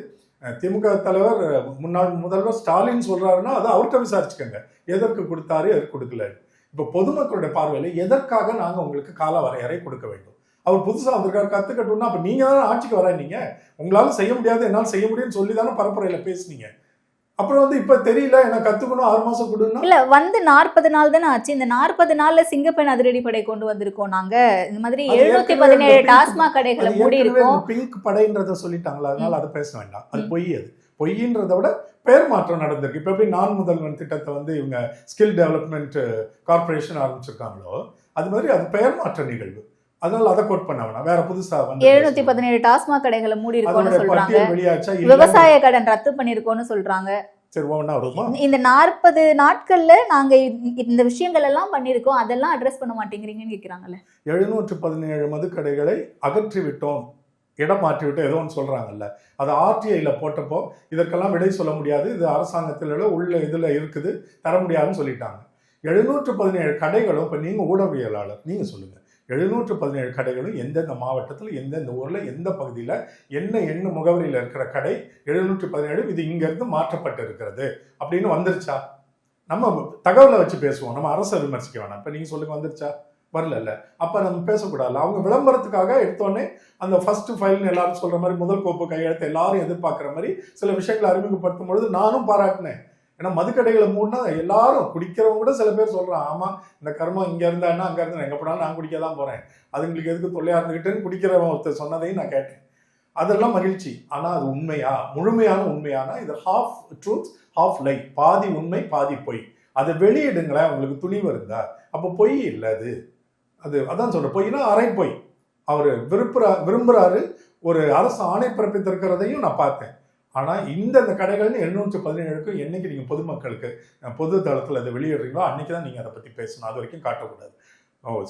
திமுக தலைவர் முன்னாள் முதல்வர் ஸ்டாலின் சொல்றாருன்னா அதை அவர்கிட்ட விசாரிச்சுக்கோங்க, எதற்கு கொடுத்தாரு எதற்கு கொடுக்கல. இப்போ பொதுமக்களுடைய பார்வையில் எதற்காக நாங்கள் உங்களுக்கு கால வரையறை கொடுக்க வேண்டும்? அவர் புதுசாக வந்திருக்காரு, கற்றுக்கட்டும்னா அப்போ நீங்கள் தானே ஆட்சிக்கு வராங்க, உங்களால் செய்ய முடியாது என்னால் செய்ய முடியும்னு சொல்லி தானே பரப்புரையில் பேசுனீங்க. அப்புறம் வந்து இப்போ தெரியல, எனக்கு கற்றுக்கணும் 6 மாதம் கொடுன்னா. இல்லை, வந்து 40 நாள் தானே ஆச்சு. இந்த 40 நாளில் சிங்கப்பெண் அதிரடி படை கொண்டு வந்திருக்கோம் நாங்கள். இந்த மாதிரி 717 டாஸ்மாக் கடைகளை மூடி இருக்கோம். பிங்க் படைன்றதை சொல்லிட்டாங்களா, அதனால அதை பேச வேண்டாம். அது பொய். அது பொய்ன்றதை விட பெயர் மாற்றம் நடந்திருக்கு. இப்போ எப்படி நான் முதல்வன் திட்டத்தை வந்து இவங்க ஸ்கில் டெவலப்மெண்ட் கார்பரேஷன் ஆரம்பிச்சிருக்காங்களோ அது மாதிரி அது பெயர் மாற்ற நிகழ்வு. அதனால அதை கோட் பண்ண வேணாம், வேற புதுசா வந்து 717 டாஸ்மாக் கடைகளை மூடி இருக்கோம்னு சொல்றாங்க, வெளியாச்சா விவசாய கடன் ரத்து பண்ணிருக்கோம்னு சொல்றாங்க. சரி, ஒவ்வொன்றா வருமா? இந்த 40 நாட்கள்ல நாங்க இந்த விஷயங்கள் எல்லாம் பண்ணிருக்கோம், அதெல்லாம் அட்ரஸ் பண்ண மாட்டேங்கிறீங்கன்னு கேக்குறாங்கல்ல. 717 மதுக்கடைகளை அகற்றி விட்டோம், இடம் மாற்றி விட்டோம், ஏதோ ஒன்று சொல்றாங்கல்ல, அதை ஆர்டிஐல போட்டப்போ இதற்கெல்லாம் விடை சொல்ல முடியாது, இது அரசாங்கத்தில் உள்ள இதுல இருக்குது, தர முடியாதுன்னு சொல்லிட்டாங்க. 717 கடைகளும் இப்போ நீங்க ஊடகவியலாளர், நீங்க சொல்லுங்க, 717 கடைகளும் எந்தெந்த மாவட்டத்தில் எந்தெந்த ஊர்ல எந்த பகுதியில் என்ன முகவரியில் இருக்கிற கடை 717 இது இங்கிருந்து மாற்றப்பட்டு இருக்கிறது அப்படின்னு வந்துருச்சா? நம்ம தகவலை வச்சு பேசுவோம், நம்ம அரசை விமர்சிக்க வேணாம். இப்போ நீங்க சொல்லுங்க, வந்துருச்சா? வரல. அப்ப நம்ம பேசக்கூடாது. அவங்க விளம்பரத்துக்காக எடுத்தோடனே அந்த ஃபர்ஸ்ட் ஃபைல்னு எல்லாரும் சொல்ற மாதிரி முதல் கோப்பு கையெழுத்து எல்லாரும் எதிர்பார்க்குற மாதிரி சில விஷயங்களை அறிமுகப்படுத்தும் பொழுது நானும் பாராட்டினேன். ஏன்னா மதுக்கடைகளை மூடனா எல்லாரும் குடிக்கிறவங்க கூட சில பேர் சொல்றான், ஆமா இந்த கர்மம் இங்க இருந்தா என்ன அங்க இருந்தா எங்க போனாலும் நான் குடிக்க தான் போறேன், அதுங்களுக்கு எதுக்கு தொல்லையா இருந்துகிட்டேன்னு குடிக்கிறவன் ஒருத்தர் சொன்னதையும் நான் கேட்டேன். அதெல்லாம் மகிழ்ச்சி. ஆனா அது உண்மையா, முழுமையான உண்மையானா இது ஹாஃப் ட்ரூத் ஹாஃப் லை, பாதி உண்மை பாதி பொய். அதை வெளியிடுங்களேன், உங்களுக்கு துணிவு இருந்தா. அப்போ பொய் இல்லை அது அதான் சொல்ற பொய்னா அரை பொய். அவர் விரும்புறாரு, ஒரு அரசு ஆணை பிறப்பித்திருக்கிறதையும் நான் பார்த்தேன். ஆனா இந்த கடைகள்னு 717க்கும் என்னைக்கு நீங்க பொதுமக்களுக்கு பொது தளத்துல அதை வெளியிடுறீங்களோ அன்னைக்குதான் நீங்க அதை பத்தி பேசணும், அது வரைக்கும் காட்டக்கூடாது.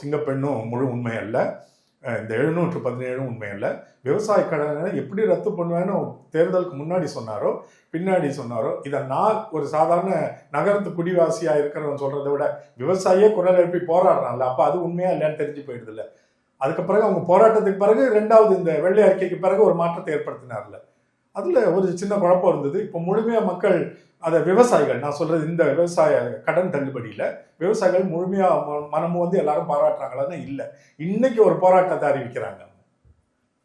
சிங்கப்பெண்ணும் முழு உண்மை அல்ல, இந்த 717 உண்மை அல்ல. விவசாய கடனை எப்படி ரத்து பண்ணுவேன்னு தேர்தலுக்கு முன்னாடி சொன்னாரோ பின்னாடி சொன்னாரோ, இதை நான் ஒரு சாதாரண நகரத்து குடிவாசியாக இருக்கிறவன் சொல்கிறத விட விவசாயியே குரல் எழுப்பி போராடுறான்ல, அப்போ அது உண்மையா இல்லையான்னு தெரிஞ்சு போயிடுது இல்லை. அதுக்கு பிறகு அவங்க போராட்டத்துக்கு பிறகு 2வது இந்த வெள்ளை அறிக்கைக்கு பிறகு ஒரு மாற்றத்தை ஏற்படுத்தினார்ல, அதில் ஒரு சின்ன குழப்பம் இருந்தது. இப்போ முழுமையாக மக்கள் அதை விவசாயிகள், நான் சொல்கிறது இந்த விவசாய கடன் தள்ளுபடியில் விவசாயிகள் முழுமையாக மனமும் வந்து எல்லாரும் பாராட்டுறாங்களான்னு இல்லை. இன்னைக்கு ஒரு போராட்டத்தை அறிவிக்கிறாங்க.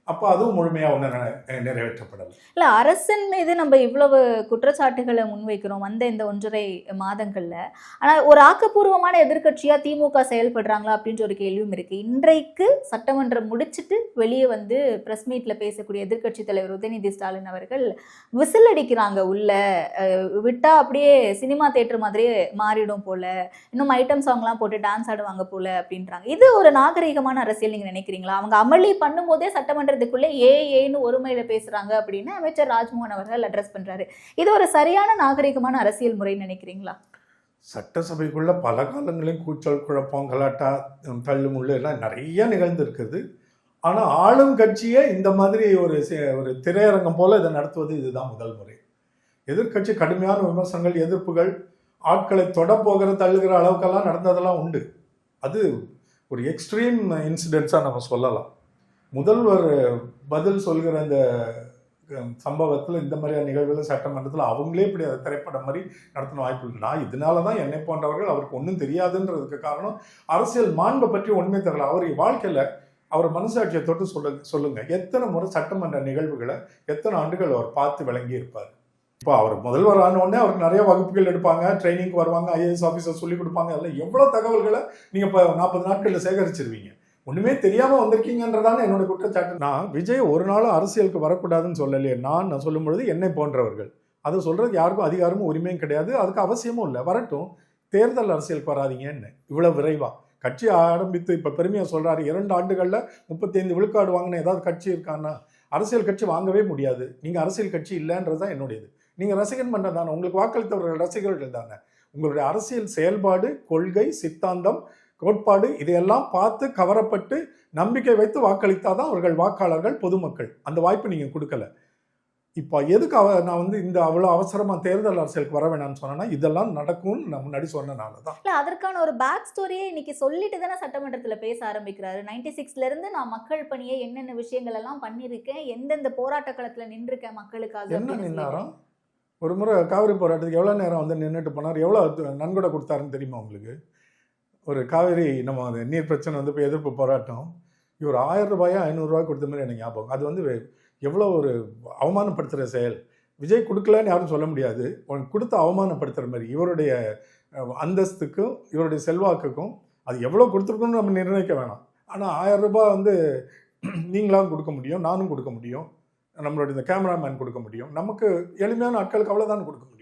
அப்போ அதுவும் முழுமையாக ஒன்றும் நிறைவேற்றப்படலை. இல்லை, அரசின் மீது நம்ம இவ்வளவு குற்றச்சாட்டுகளை முன்வைக்கிறோம் இந்த 1.5 மாதங்கள்ல. ஆனால் ஒரு ஆக்கப்பூர்வமான எதிர்க்கட்சியாக திமுக செயல்படுறாங்களா அப்படின்ற ஒரு கேள்வியும் இருக்கு. இன்றைக்கு சட்டமன்றம் முடிச்சுட்டு வெளியே வந்து ப்ரெஸ் மீட்ல பேசக்கூடிய எதிர்க்கட்சி தலைவர் உதயநிதி ஸ்டாலின் அவர்கள் விசில் அடிக்கிறாங்க, உள்ள விட்டா அப்படியே சினிமா தேட்டர் மாதிரியே மாறிடும் போல, இன்னும் ஐட்டம் சாங்லாம் போட்டு டான்ஸ் ஆடுவாங்க போல அப்படின்றாங்க. இது ஒரு நாகரீகமான அரசியல் நீங்க நினைக்கிறீங்களா? அவங்க அமளி பண்ணும்போதே சட்டமன்ற ஏன்னு ஒருமையில பேசுறாங்க அப்படின்னு அமைச்சர் ராஜ்மோகன் அவர்கள் அட்ரஸ் பண்றாரு. இது ஒரு சரியான நாகரிகமான அரசியல் முறை நினைக்கிறீங்களா? சட்டசபைக்குள்ள பல காலங்களையும் கூச்சல் குழப்பம் கலாட்டா தள்ளுமுள்ளு எல்லாம் நிறைய நிகழ்ந்திருக்குது. ஆனா ஆளும் கட்சியே இந்த மாதிரி ஒரு திரையரங்கம் போல இதை நடத்துவது இதுதான் முதல் முறை. எதிர்கட்சி கடுமையான விமர்சனங்கள் எதிர்ப்புகள் ஆட்களை தொட போகிற தள்ளுகிற அளவுக்கெல்லாம் நடந்ததெல்லாம் உண்டு. அது ஒரு எக்ஸ்ட்ரீம் இன்சிடென்ட்ஸா நம்ம சொல்லலாம். முதல்வர் பதில் சொல்கிற இந்த சம்பவத்தில் இந்த மாதிரியான நிகழ்வுகள் சட்டமன்றத்தில் அவங்களே இப்படி அதை திரைப்படம் மாதிரி நடத்தின வாய்ப்பு இருக்கு. நான் இதனால தான் என்னை போன்றவர்கள் அவருக்கு ஒன்றும் தெரியாதுன்றதுக்கு காரணம் அரசியல் மாண்பை பற்றி ஒன்றுமே தெரியல. அவர் வாழ்க்கையில் அவர் மனசாட்சியை தொட்டு சொல்லுங்க எத்தனை முறை சட்டமன்ற நிகழ்வுகளை எத்தனை ஆண்டுகள் அவர் பார்த்து விளங்கி இருப்பார். இப்போ அவர் முதல்வர் ஆன உடனே அவருக்கு நிறைய வகுப்புகள் எடுப்பாங்க, ட்ரைனிங்க்கு வருவாங்க, ஐஏஎஸ் ஆஃபீஸர் சொல்லிக் கொடுப்பாங்க. அதில் எவ்வளோ தகவல்களை நீங்கள் இப்போ 40 நாட்களில் சேகரிச்சிருவீங்க. ஒன்றுமே தெரியாமல் வந்திருக்கீங்கன்றதான என்னோட குற்றச்சாட்டு. நான் விஜய் ஒரு நாளும் அரசியலுக்கு வரக்கூடாதுன்னு சொல்லலையே. நான் சொல்லும் பொழுது என்னை போன்றவர்கள் அதை சொல்கிறது யாருக்கும் அதிகாரமும் உரிமையும் கிடையாது, அதுக்கு அவசியமும் இல்லை. வரட்டும், தேர்தல் அரசியலுக்கு வராதிங்கன்னு இவ்வளோ விரைவாக கட்சி ஆரம்பித்து இப்போ பெருமையாக சொல்கிறாரு. 2 ஆண்டுகளில் 35 விழுக்காடு வாங்கின ஏதாவது கட்சி இருக்கான்னா? அரசியல் கட்சி வாங்கவே முடியாது. நீங்கள் அரசியல் கட்சி இல்லைன்றது தான் என்னுடையது. நீங்கள் ரசிகன் பண்ண தானே, உங்களுக்கு வாக்களித்தவர்கள் ரசிகர்கள் தானே. உங்களுடைய அரசியல் செயல்பாடு, கொள்கை, சித்தாந்தம், கோட்பாடு இதையெல்லாம் பார்த்து கவரப்பட்டு நம்பிக்கை வைத்து வாக்களித்தாதான் அவர்கள் வாக்காளர்கள், பொதுமக்கள். அந்த வாய்ப்பு நீங்கள் கொடுக்கல. இப்போ எதுக்கு நான் வந்து இந்த அவ்வளோ அவசரமாக தேர்தல் அரசியலுக்கு வர வேணாம்னு சொன்னேன்னா இதெல்லாம் நடக்கும்னு நான் முன்னாடி சொன்னனால தான். இல்லை, அதற்கான ஒரு பேக் ஸ்டோரியே இன்னைக்கு சொல்லிட்டு தானே சட்டமன்றத்தில் பேச ஆரம்பிக்கிறாரு. 96லேருந்து நான் மக்கள் பணியை என்னென்ன விஷயங்கள் எல்லாம் பண்ணியிருக்கேன், எந்தெந்த போராட்ட களத்தில் நின்றுருக்கேன் மக்களுக்காக. என்ன நின்னாரம்? ஒரு முறை காவிரி போராட்டத்துக்கு எவ்வளோ நேரம் வந்து நின்றுட்டு போனார், எவ்வளோ நன்கொடை கொடுத்தாருன்னு தெரியுமா உங்களுக்கு? ஒரு காவிரி நம்ம அந்த நீர் பிரச்சனை வந்து இப்போ எதிர்ப்பு போராட்டம், இவர் 1000 ரூபாயா 500 ரூபாய் கொடுத்த மாதிரி எனக்கு ஞாபகம். அது வந்து எவ்வளோ ஒரு அவமானப்படுத்துகிற செயல். விஜய் கொடுக்கலன்னு யாரும் சொல்ல முடியாது, கொடுத்து அவமானப்படுத்துகிற மாதிரி. இவருடைய அந்தஸ்துக்கும் இவருடைய செல்வாக்குக்கும் அது எவ்வளோ கொடுத்துருக்குன்னு நம்ம நிர்ணயிக்க வேணாம். ஆனால் 1000 ரூபாய் வந்து நீங்களாம் கொடுக்க முடியும், நானும் கொடுக்க முடியும், நம்மளுடைய இந்த கேமராமேன் கொடுக்க முடியும், நமக்கு எளிமையான ஆட்களுக்கு அவ்வளோதான் கொடுக்க முடியும்.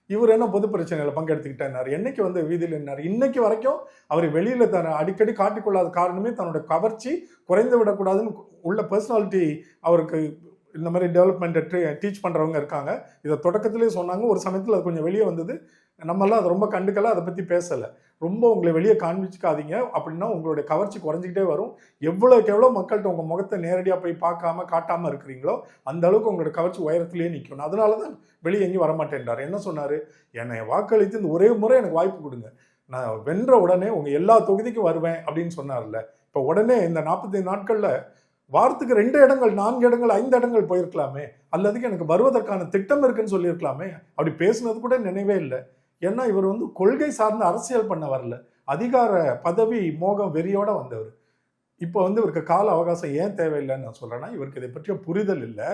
இவர் என்ன பொது பிரச்சனையில் பங்கெடுத்துக்கிட்டார், என்னைக்கு வந்து வீதியில் நின்னார். இன்னைக்கு வரைக்கும் அவர் வெளியில் தர அடிக்கடி காட்டிக்கொள்ளாத காரணமே தன்னோட கவர்ச்சி குறைந்து விடக்கூடாதுன்னு உள்ள பர்சனாலிட்டி அவருக்கு இந்த மாதிரி டெவலப்மெண்ட்டை டீச் பண்ணுறவங்க இருக்காங்க. இதை தொடக்கத்திலே சொன்னாங்க. ஒரு சமயத்தில் அது கொஞ்சம் வெளியே வந்தது, நம்மளாம் அதை ரொம்ப கண்டுக்கல, அதை பற்றி பேசலை. ரொம்ப உங்களை வெளியே காண்பிச்சுக்காதீங்க, அப்படின்னா உங்களுடைய கவர்ச்சி குறைஞ்சிக்கிட்டே வரும். எவ்வளோக்கு எவ்வளோ மக்கள்கிட்ட உங்கள் முகத்தை நேரடியாக போய் பார்க்காம காட்டாமல் இருக்கிறீங்களோ அந்த அளவுக்கு உங்களோட கவர்ச்சி உயரத்துலேயே நிற்கணும். அதனால தான் வெளியே எங்கேயும் வரமாட்டேன்றார். என்ன சொன்னார்? என்னை வாக்களித்து இந்த ஒரே முறை எனக்கு வாய்ப்பு கொடுங்க, நான் வென்ற உடனே உங்கள் எல்லா தொகுதிக்கும் வருவேன் அப்படின்னு சொன்னார்ல. இப்போ உடனே இந்த 45 நாட்களில் வாரத்துக்கு 2 இடங்கள் 4 இடங்கள் 5 இடங்கள் போயிருக்கலாமே, அல்லதுக்கு எனக்கு வருவதற்கான திட்டம் இருக்குன்னு சொல்லியிருக்கலாமே. அப்படி பேசுனது கூட நினைவே இல்லை. ஏன்னா இவர் வந்து கொள்கை சார்ந்த அரசியல் பண்ண வரல, அதிகார பதவி மோகம் வெறியோட வந்தவர். இப்போ வந்து இவருக்கு கால அவகாசம் ஏன் தேவையில்லைன்னு நான் சொல்றேன்னா, இவருக்கு இதை பற்றிய புரிதல் இல்லை.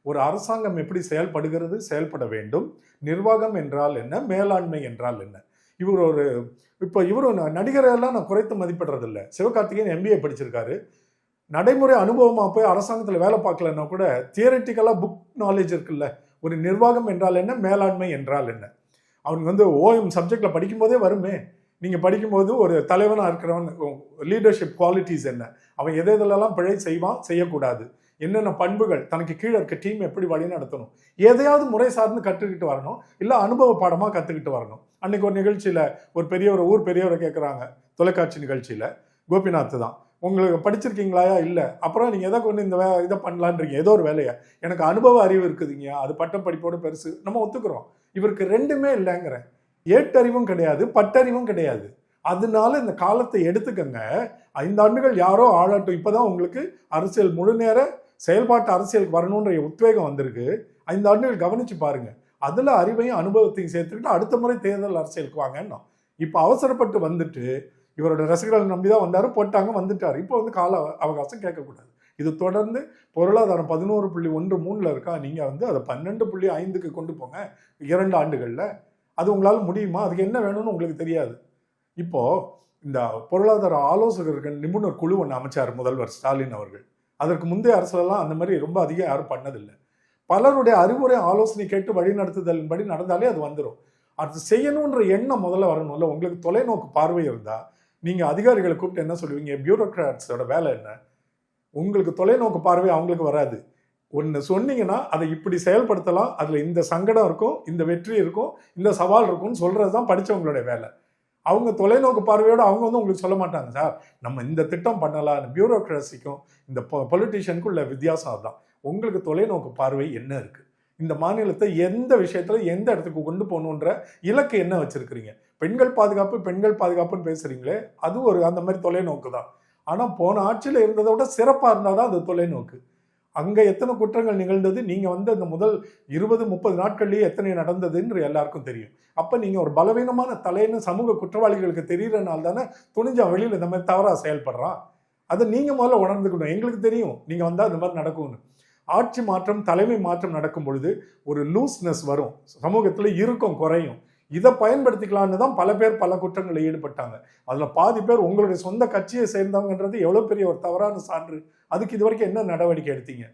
ஒரு அரசாங்கம் எப்படி செயல்படுகிறது, செயல்பட வேண்டும், நிர்வாகம் என்றால் என்ன, மேலாண்மை என்றால் என்ன. இவர் நடிகரெல்லாம் நான் குறைத்து மதிப்பிடுறது இல்லை. சிவகார்த்திகேயன் MBA படிச்சிருக்காரு, நடைமுறை அனுபவமாக போய் அரசாங்கத்தில் வேலை பார்க்கலன்னா கூட தியரிட்டிக்கலாக புக் நாலேஜ் இருக்குல்ல. ஒரு நிர்வாகம் என்றால் என்ன, மேலாண்மை என்றால் என்ன, அவங்க வந்து OM சப்ஜெக்டில் படிக்கும்போதே வருமே. நீங்கள் படிக்கும்போது ஒரு தலைவனாக இருக்கிறவன் லீடர்ஷிப் குவாலிட்டிஸ் என்ன, அவன் எதெல்லாம் பிழை செய்வான், செய்யக்கூடாது, என்னென்ன பண்புகள், தனக்கு கீழே இருக்க டீம் எப்படி வழி நடத்தணும், எதையாவது முறை சார்ந்து கற்றுக்கிட்டு வரணும், இல்லை அனுபவ பாடமாக கற்றுக்கிட்டு வரணும். அன்னைக்கு ஒரு நிகழ்ச்சியில் ஒரு ஊர் பெரியவரை கேட்குறாங்க, தொலைக்காட்சி நிகழ்ச்சியில், கோபிநாத் தான். உங்களுக்கு படிச்சிருக்கீங்களா? இல்லை. அப்புறம் நீங்கள் எதை கொண்டு இந்த இதை பண்ணலான்றீங்க, ஏதோ ஒரு வேலையை. எனக்கு அனுபவ அறிவு இருக்குதுங்க, அது பட்டப்படிப்போட பெருசு, நம்ம ஒத்துக்கிறோம். இவருக்கு ரெண்டுமே இல்லைங்கிறேன். ஏட்டறிவும் கிடையாது, பட்டறிவும் கிடையாது. அதனால இந்த காலத்தை எடுத்துக்கங்க. 5 ஆண்டுகள் யாரோ ஆளட்டும். இப்போதான் உங்களுக்கு அரசியல் முழு நேர செயல்பாட்டு அரசியலுக்கு வரணுன்ற உத்வேகம் வந்திருக்கு. 5 ஆண்டுகள் கவனிச்சு பாருங்க. அதில் அறிவையும் அனுபவத்தையும் சேர்த்துக்கிட்டு அடுத்த முறை தேர்தல் அரசியலுக்கு வாங்கன்னா. இப்போ அவசரப்பட்டு வந்துட்டு இவரோட ரசிகர்கள் நம்பி தான் வந்தார், போட்டாங்க, வந்துட்டார். இப்போ வந்து கால அவகாசம் கேட்கக்கூடாது. இது தொடர்ந்து பொருளாதாரம் 11.13 இருக்கா, நீங்கள் வந்து அதை 12.5க்கு கொண்டு போங்க 2 ஆண்டுகளில். அது உங்களால் முடியுமா? அதுக்கு என்ன வேணும்னு உங்களுக்கு தெரியாது. இப்போது இந்த பொருளாதார ஆலோசகர்கள் நிபுணர் குழு ஒன்று அமைச்சார் முதல்வர் ஸ்டாலின் அவர்கள். அதற்கு முந்தைய அரசுலலாம் அந்த மாதிரி ரொம்ப அதிகம் யாரும் பண்ணதில்லை. பலருடைய அறிவுரை ஆலோசனை கேட்டு வழிநடத்துதலின்படி நடந்தாலே அது வந்துடும். அது செய்யணுன்ற எண்ணம் முதல்ல வரணும்ல. உங்களுக்கு தொலைநோக்கு பார்வை இருந்தால் நீங்கள் அதிகாரிகளை கூப்பிட்டு என்ன சொல்லுவீங்க? பியூரோக்ராட்ஸோட வேலை என்ன? உங்களுக்கு தொலைநோக்கு பார்வை அவங்களுக்கு வராது. ஒன்று சொன்னீங்கன்னா அதை இப்படி செயல்படுத்தலாம், அதில் இந்த சங்கடம் இருக்கும், இந்த வெற்றி இருக்கும், இந்த சவால் இருக்கும்னு சொல்கிறது தான் படித்தவங்களுடைய வேலை. அவங்க தொலைநோக்கு பார்வையோடு அவங்க வந்து உங்களுக்கு சொல்ல மாட்டாங்க, சார் நம்ம இந்த திட்டம் பண்ணலாம். பியூரோக்ராசிக்கும் இந்த பொலிட்டிஷியனுக்கும் உள்ள வித்தியாசம் அதுதான். உங்களுக்கு தொலைநோக்கு பார்வை என்ன இருக்குது? இந்த மாநிலத்தை எந்த விஷயத்தில் எந்த இடத்துக்கு கொண்டு போகணுன்ற இலக்கு என்ன வச்சுருக்கிறீங்க? பெண்கள் பாதுகாப்பு பெண்கள் பாதுகாப்புன்னு பேசுகிறீங்களே, அது ஒரு அந்த மாதிரி தொலைநோக்கு தான். ஆனால் போன ஆட்சியில் இருந்ததை விட சிறப்பாக இருந்தால் தான் அது தொலைநோக்கு. அங்கே எத்தனை குற்றங்கள் நிகழ்ந்தது, நீங்கள் வந்து அந்த முதல் 20-30 நாட்கள்லேயே எத்தனை நடந்ததுன்னு எல்லாருக்கும் தெரியும். அப்போ நீங்கள் ஒரு பலவீனமான தலைன்னு சமூக குற்றவாளிகளுக்கு தெரிகிறனால தானே துணிஞ்சா வெளியில் இந்த மாதிரி தவறாக செயல்படுறான். அதை நீங்கள் முதல்ல உணர்ந்துக்கணும். எங்களுக்கு தெரியும் நீங்கள் வந்தால் இந்த மாதிரி நடக்கும்னு. ஆட்சி மாற்றம் தலைமை மாற்றம் நடக்கும் பொழுது ஒரு லூஸ்னஸ் வரும், சமூகத்தில் இறுக்கம் குறையும். இதை பயன்படுத்திக்கலான்னு தான் பல பேர் பல குற்றங்களில் ஈடுபட்டாங்க. அதில் பாதி பேர் உங்களுடைய சொந்த கட்சியை சேர்ந்தவங்கன்றது எவ்வளோ பெரிய ஒரு தவறான சான்று. அதுக்கு இது வரைக்கும் என்ன நடவடிக்கை எடுத்தீங்க?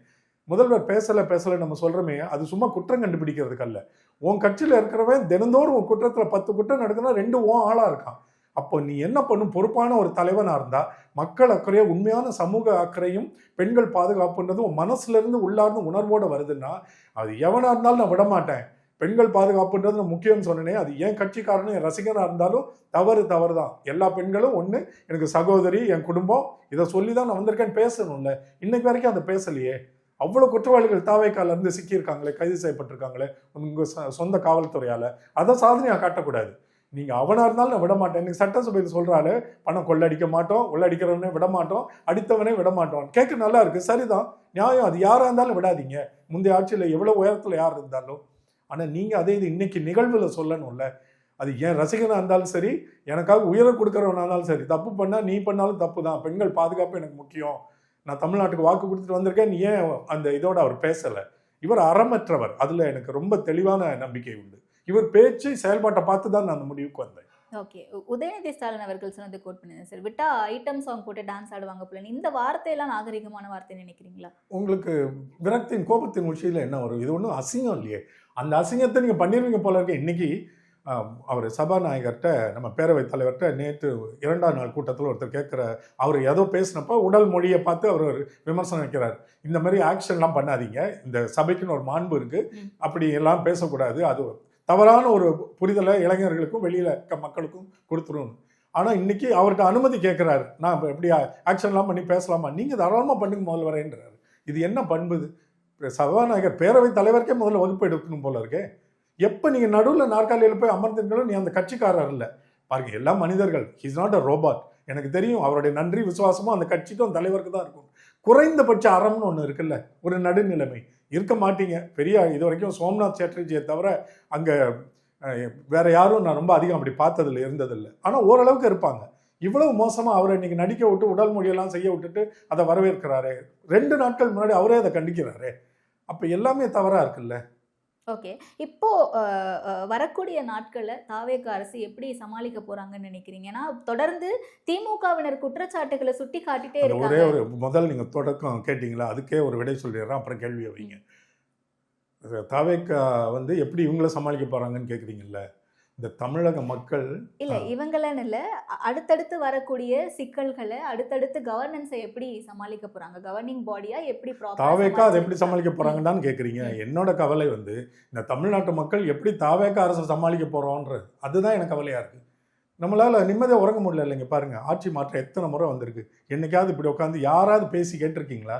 முதல்வர் பேசலை நம்ம சொல்கிறோமே, அது சும்மா குற்றம் கண்டுபிடிக்கிறதுக்கு அல்ல. உன் கட்சியில் இருக்கிறவன் தினந்தோறும் உன் குற்றத்தில் 10 குற்றம் நடக்குன்னா 2 உன் ஆளாக இருக்கான். அப்போ நீ என்ன பண்ணும்? பொறுப்பான ஒரு தலைவனாக இருந்தால் மக்கள் அக்கறையோ உண்மையான சமூக அக்கறையும் பெண்கள் பாதுகாப்புன்றது உன் மனசுலேருந்து உள்ளார்ந்து உணர்வோடு வருதுன்னா அது எவனாக இருந்தாலும் நான் விடமாட்டேன். பெண்கள் பாதுகாப்புன்றது நான் முக்கியம்னு சொன்னேனே, அது என் கட்சிக்காரனும் என் ரசிகனாக இருந்தாலும் தவறு தான். எல்லா பெண்களும் ஒன்று, எனக்கு சகோதரி, என் குடும்பம், இதை சொல்லி தான் நான் வந்திருக்கேன்னு பேசணும்ல. இன்னைக்கு வரைக்கும் அதை பேசலையே. அவ்வளோ குற்றவாளிகள் தாவேக்காலேருந்து சிக்கியிருக்காங்களே, கைது செய்யப்பட்டிருக்காங்களே உங்கள் சொந்த காவல்துறையால். அதை சாதனையாக காட்டக்கூடாது. நீங்கள் அவனாக இருந்தாலும் நான் விட மாட்டேன். இன்னைக்கு சட்டசபையில் சொல்கிறாரு, பணம் கொள்ளடிக்க மாட்டோம், கொள்ளடிக்கிறவனே விட மாட்டோம், அடித்தவனே விட மாட்டோம். கேட்க நல்லா இருக்குது, சரிதான், நியாயம். அது யாராக இருந்தாலும் விடாதீங்க. முந்தைய ஆட்சியில் எவ்வளோ உயரத்தில் யார் இருந்தாலும். ஆனால் நீங்கள் அதே இது இன்னைக்கு நிகழ்வில் சொல்லணும்ல. அது என் ரசிகனாக இருந்தாலும் சரி, எனக்காக உயர கொடுக்குறவனாக இருந்தாலும் சரி, தப்பு பண்ணால் நீ பண்ணாலும் தப்பு தான். பெண்கள் பாதுகாப்பு எனக்கு முக்கியம். நான் தமிழ்நாட்டுக்கு வாக்கு கொடுத்துட்டு வந்திருக்கேன், நீ ஏன் அந்த இதோட அவர் பேசலை? இவர் அறமற்றவர். அதில் எனக்கு ரொம்ப தெளிவான நம்பிக்கை உண்டு. இவர் பேச்சு செயல்பாட்டை பார்த்து தான் நான் அந்த முடிவுக்கு வந்தேன். ஓகே, உதயநிதி ஸ்டாலின் அவர்கள் சொன்னது கோட் பண்ணுங்க சார். விட்டா ஐட்டம் சாங் போட்டு டான்ஸ் ஆடுவாங்க போல. இந்த வார்த்தையெல்லாம் நாகரிகமான வார்த்தை நினைக்கிறீங்களா? உங்களுக்கு விரக்தியின் கோபத்தின் உச்சியில் என்ன வரும்? இது ஒன்றும் அசிங்கம் இல்லையே. அந்த அசிங்கத்தை நீங்கள் பண்ணிடுவீங்க போல இருக்க. இன்னைக்கு அவர் சபாநாயகர்கிட்ட, நம்ம பேரவைத் தலைவர்கிட்ட நேற்று 2ஆம் நாள் கூட்டத்தில் ஒருத்தர் கேட்குற, அவர் ஏதோ பேசினப்போ உடல் மொழியை பார்த்து அவர் விமர்சனம் வைக்கிறார். இந்த மாதிரி ஆக்ஷன்லாம் பண்ணாதீங்க, இந்த சபைக்குன்னு ஒரு மாண்பு இருக்குது, அப்படி எல்லாம் பேசக்கூடாது, அது தவறான ஒரு புரிதலை இளைஞர்களுக்கும் வெளியில் மக்களுக்கும் கொடுத்துரும். ஆனால் இன்னைக்கு அவர்கிட்ட அனுமதி கேட்குறாரு, நான் எப்படி ஆக்ஷன்லாம் பண்ணி பேசலாமா? நீங்கள் தாராளமாக பண்ணுங்க முதல்ல வரேன்றாரு. இது என்ன பண்புது? சபாநாயகர் பேரவைத் தலைவருக்கே முதல்ல வகுப்பு எடுக்கணும் போல இருக்கே. எப்போ நீங்கள் நடுவில் நாற்காலியில் போய் அமர்ந்தீங்களோ நீ அந்த கட்சிக்காரர் இல்லை. பாருங்க, எல்லா மனிதர்கள், he is not a robot. எனக்கு தெரியும் அவருடைய நன்றி விசுவாசமும் அந்த கட்சிக்கும் தலைவருக்கு தான் இருக்கும். குறைந்தபட்ச அறம்னு ஒன்று இருக்குல்ல, ஒரு நடுநிலைமை இருக்க மாட்டீங்க. பெரிய இது வரைக்கும் சோம்நாத் சேட்டர்ஜியை தவிர அங்கே வேற யாரும் நான் ரொம்ப அதிகம் அப்படி பார்த்ததில்லை, இருந்ததில்லை. ஆனால் ஓரளவுக்கு இருப்பாங்க. இவ்வளவு மோசமாக அவரை இன்னைக்கு நடிக்க விட்டு உடல் மொழியெல்லாம் செய்ய விட்டுட்டு அதை வரவேற்கிறாரு. 2 நாட்கள் முன்னாடி அவரே அதை கண்டிக்கிறாரு. அப்போ எல்லாமே தவறாக இருக்குல்ல. ஓகே, இப்போ வரக்கூடிய நாட்களில் தாவேக அரசு எப்படி சமாளிக்க போறாங்கன்னு நினைக்கிறீங்க? ஏன்னா தொடர்ந்து திமுகவினர் குற்றச்சாட்டுகளை சுட்டி காட்டிட்டே இருக்காங்க. ஒரே ஒரு முதல் நீங்கள் தொடக்கம் கேட்டிங்களா, அதுக்கே ஒரு விடை சொல்லிடுறேன், அப்புறம் கேள்வியை வைங்க. தாவேக வந்து எப்படி இவங்கள சமாளிக்க போறாங்கன்னு கேட்குறீங்கல்ல. இந்த தமிழக மக்கள் இல்ல இவங்களன்னு இல்ல, அடுத்தடுத்து வரக்கூடிய சிக்கல்களை, அடுத்தடுத்து கவர்னன்ஸை எப்படி சமாளிக்க போறாங்க? கவர்னிங் பாடியா எப்படி தாவேகா அதை எப்படி சமாளிக்க போறாங்கன்னு கேட்குறீங்க. என்னோட கவலை வந்து இந்த தமிழ்நாட்டு மக்கள் எப்படி தாவேகா அரசை சமாளிக்க போறோன்றது, அதுதான் எனக்கு கவலையா இருக்கு. நம்மளால் நிம்மதியாக உறங்க முடியல இல்லைங்க. பாருங்கள், ஆட்சி மாற்றம் எத்தனை முறை வந்திருக்கு. என்னைக்காவது இப்படி உட்காந்து யாராவது பேசி கேட்டிருக்கீங்களா?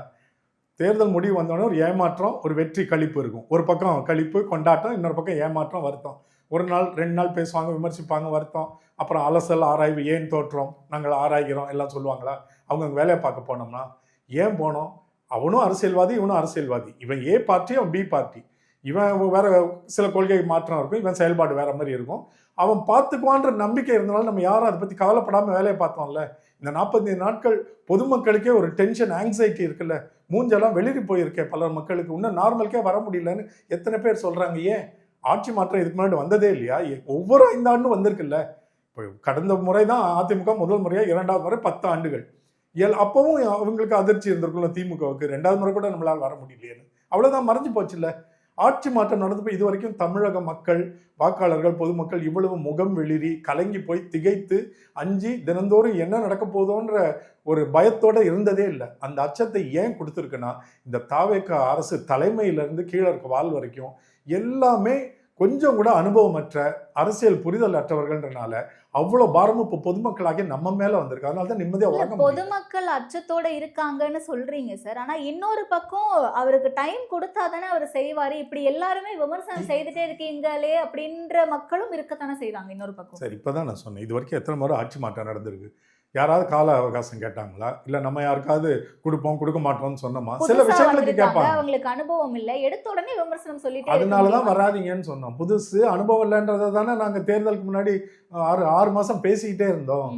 தேர்தல் முடிவு வந்தோடனே ஒரு ஏமாற்றம், ஒரு வெற்றி களிப்பு இருக்கும். ஒரு பக்கம் களிப்பு கொண்டாட்டம், இன்னொரு பக்கம் ஏமாற்றம் வருத்தம். ஒரு நாள் 2 நாள் பேசுவாங்க, விமர்சிப்பாங்க, வருத்தம். அப்புறம் அலசல் ஆராய்வு, ஏன் தோற்றோம், நாங்கள் ஆராய்கிறோம் எல்லாம் சொல்லுவாங்களா? அவங்க வேலையை பார்க்க போனோம்னா ஏன் போனோம்? அவனும் அரசியல்வாதி, இவனும் அரசியல்வாதி. இவன் ஏ பார்ட்டி, அவன் பி பார்ட்டி. இவன் வேற சில கொள்கை மாற்றம் இருக்கும், இவன் செயல்பாடு வேற மாதிரி இருக்கும். அவன் பார்த்துக்குவான்ற நம்பிக்கை இருந்தனால நம்ம யாரும் அதை பற்றி கவலைப்படாமல் வேலையை பார்த்தோம்ல. இந்த 45 நாட்கள் பொதுமக்களுக்கே ஒரு டென்ஷன், ஆங்ஸைட்டி இருக்குல்ல. மூஞ்செல்லாம் வெளிரி போயிருக்கேன் பல மக்களுக்கு. இன்னும் நார்மலுக்கே வர முடியலன்னு எத்தனை பேர் சொல்கிறாங்க. ஏன் ஆட்சி மாற்றம் இதுக்கு முன்னாடி வந்ததே இல்லையா? ஒவ்வொரு 5 ஆண்டும் வந்திருக்குல்ல. இப்போ கடந்த முறை தான் அதிமுக முதல் முறையாக, 2வது முறை 10 ஆண்டுகள். அப்பவும் அவங்களுக்கு அதிர்ச்சி இருந்திருக்குல்ல திமுகவுக்கு. 2வது முறை கூட நம்மளால் வர முடியலையேன்னு. அவ்வளோதான், மறைஞ்சு போச்சு இல்லை. ஆட்சி மாற்றம் நடந்து போய் இது வரைக்கும் தமிழக மக்கள், வாக்காளர்கள், பொதுமக்கள் இவ்வளவு முகம் வெளிரி கலங்கி போய் திகைத்து அஞ்சி தினந்தோறும் என்ன நடக்க போதோன்ற ஒரு பயத்தோட இருந்ததே இல்லை. அந்த அச்சத்தை ஏன் கொடுத்துருக்குன்னா, இந்த தாவேக அரசு தலைமையிலிருந்து கீழே இருக்க வால் வரைக்கும் எல்லாமே கொஞ்சம் கூட அனுபவமற்ற, அரசியல் புரிதல் அற்றவர்கள்ன்றனால அவ்வளோ பாரமும் இப்போ பொதுமக்களாகிய நம்ம மேல வந்திருக்கு. அதனால தான் நிம்மதியாக உறங்க முடியல. பொதுமக்கள் அச்சத்தோட இருக்காங்கன்னு சொல்றீங்க சார். ஆனா இன்னொரு பக்கம் அவருக்கு டைம் கொடுத்தா தானே அவர் செய்வாரு. இப்படி எல்லாருமே விமர்சனம் செய்துட்டே இருக்கீங்களே அப்படின்ற மக்களும் இருக்கத்தானே செய்யறாங்க இன்னொரு பக்கம். சரி, இப்பதான் நான் சொன்னேன், இது வரைக்கும் எத்தனை முறை ஆட்சி மாற்றம் நடந்திருக்கு? யாராவது கால அவகாசம் கேட்டாங்களா? இல்ல நம்ம யாருக்காவது கொடுப்போம் கொடுக்க மாட்டோம்னு சொன்னோமா? சில விஷயங்களுக்கு கேட்பாங்க. அவங்களுக்கு அனுபவம் இல்லை, எடுத்த உடனே விமர்சனம் சொல்லிட்டு அதனாலதான் வராதீங்கன்னு சொன்னோம். புதுசு அனுபவம் இல்லைன்றதை தானே நாங்க தேர்தலுக்கு முன்னாடி 6 மாசம் பேசிக்கிட்டே இருந்தோம்.